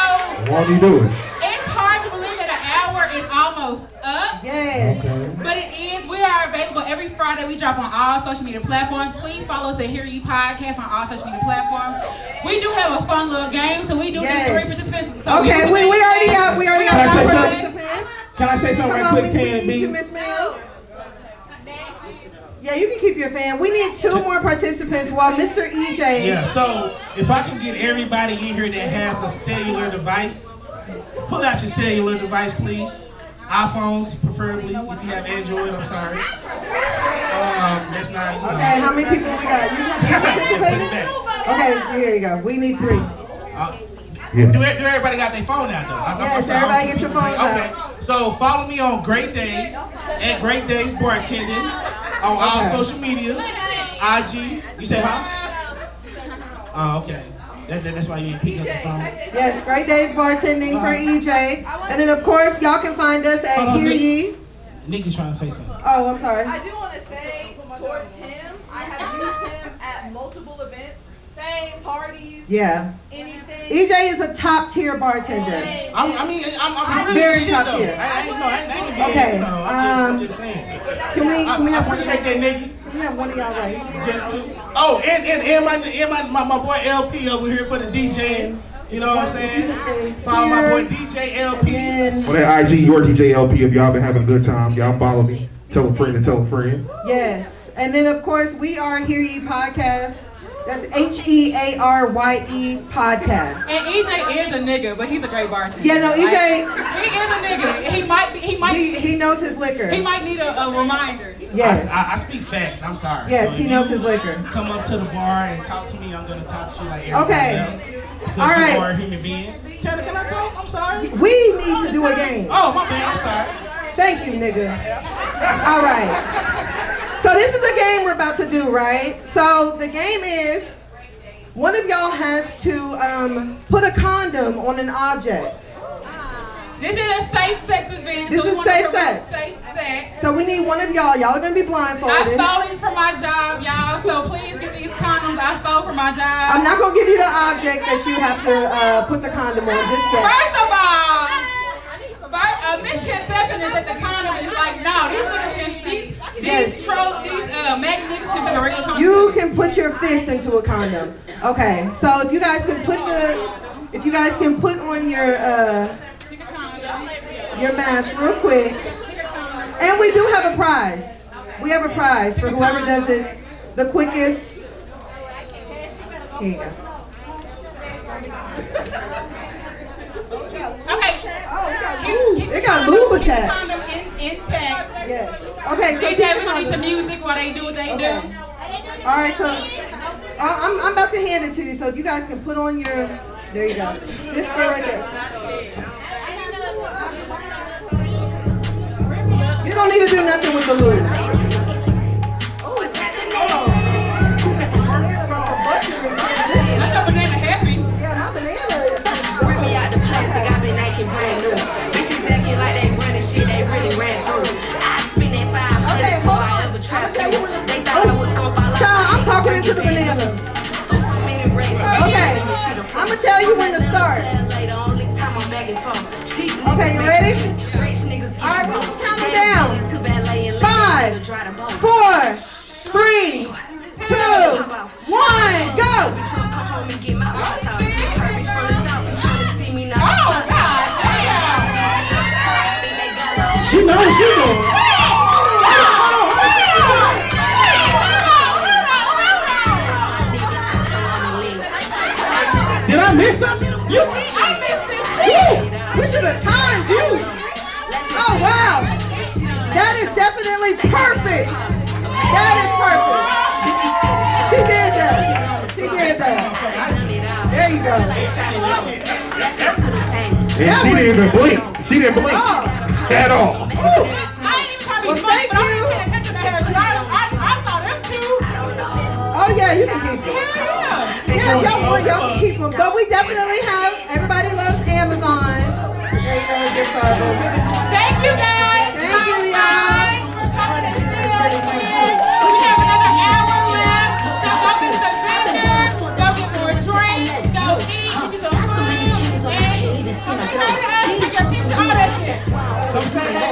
Why do you do it? it's hard to believe that an hour is almost up. Yes. But it is. We are available every Friday. We drop on all social media platforms. Please follow us at Hear You Podcast on all social media platforms. We do have a fun little game, so we do need 3 participants. So Okay, we already got Can I one say something? participant. Can I say something Come right on, quick, we Tan and need you, B? Miss Mel. Yeah, you can keep your fan. We need 2 more participants while Mr. EJ. Yeah, so if I can get everybody in here that has a cellular device, pull out your cellular device, please. iPhones, preferably. If you have Android, I'm sorry. That's not. Okay, how many people we got? You participating? Okay, here you go. We need 3. Do everybody got their phone out though? Yes, everybody get your phones out. Okay, so follow me on Great Days at Great Days Bartending on all social media, IG. You say huh? Oh, okay. That's why you didn't pick up the phone. Yes, Great Days Bartending for EJ. And then, of course, y'all can find us at Hear Ye. Nikki's trying to say something. Oh, I'm sorry. I do want to say towards him, I have used him at multiple events, same parties, anything. EJ is a top tier bartender. I'm really very shit, top though. tier. Okay. I'm just saying. Can we have one? Appreciate that, Nikki. We have one of y'all right here. Just oh, and my boy LP over here for the DJing. You know what I'm saying? Follow my boy DJ LP. On that IG, your DJ LP. If y'all been having a good time, y'all follow me. Tell a friend and tell a friend. Yes, and then of course we are Hear Ye Podcast. That's HEARYE Podcast. And EJ is a nigga, but he's a great bartender. Yeah, no, EJ. He is a nigga. He knows his liquor. He might need a reminder. Yes. I speak facts. I'm sorry. Yes, so he knows his liquor. Come up to the bar and talk to me. I'm gonna talk to you like everybody else. Because all right. You are a human being. Tanner, can I talk? I'm sorry. We need to do a game. Oh, my bad. I'm sorry. Thank you, nigga. All right. So this is the game we're about to do, right? So the game is one of y'all has to put a condom on an object. This is a safe sex event. This is safe sex. Safe sex. So we need one of y'all. Y'all are gonna be blindfolded. I stole these from my job, y'all. So please get these condoms I stole from my job. I'm not gonna give you the object that you have to put the condom on just yet. First of all, a misconception is that the condom is like, no, these niggas can, these magnet niggas can put a regular condom. You can put your fist into a condom. Okay, so if you guys can put on your mask real quick. And we do have a prize. We have a prize for whoever does it the quickest. Here you go. Okay. It got lube attached. Condom intact. Yes. Okay, so DJ, we're gonna need some music while they do what they do. All right, so I'm about to hand it to you. So if you guys can put on your, there you go. Just stay right there. You don't need to do nothing with the lube. That's your banana happy. Yeah, my banana is. Bring me out the plastic, I've been acting brand new. Bitches acting like they running shit, they really ran through. I spent that 500 before I ever trapped you. They thought I was gon' fall off. Child, I'm talking into the bananas. Okay, I'm gonna tell you when to start. Okay, you ready? All right, we're gonna count them down. 5, 4, 3, 2, 1, go! She knows she knows. Did I miss something? I missed this shit. We should have timed you. Oh, wow. That is definitely perfect. That is perfect. She did that. She did that. There you go. And she didn't even blink. She didn't blink at all. I ain't even trying have doing y'all want, slow y'all can keep them. But we definitely have, everybody loves Amazon. There you go, gift card. Thank you guys. Thank you, y'all. We have another hour left. So go get the vendors, go get more drinks, go eat, get you some food, and come to us, take a picture, all that shit. Come say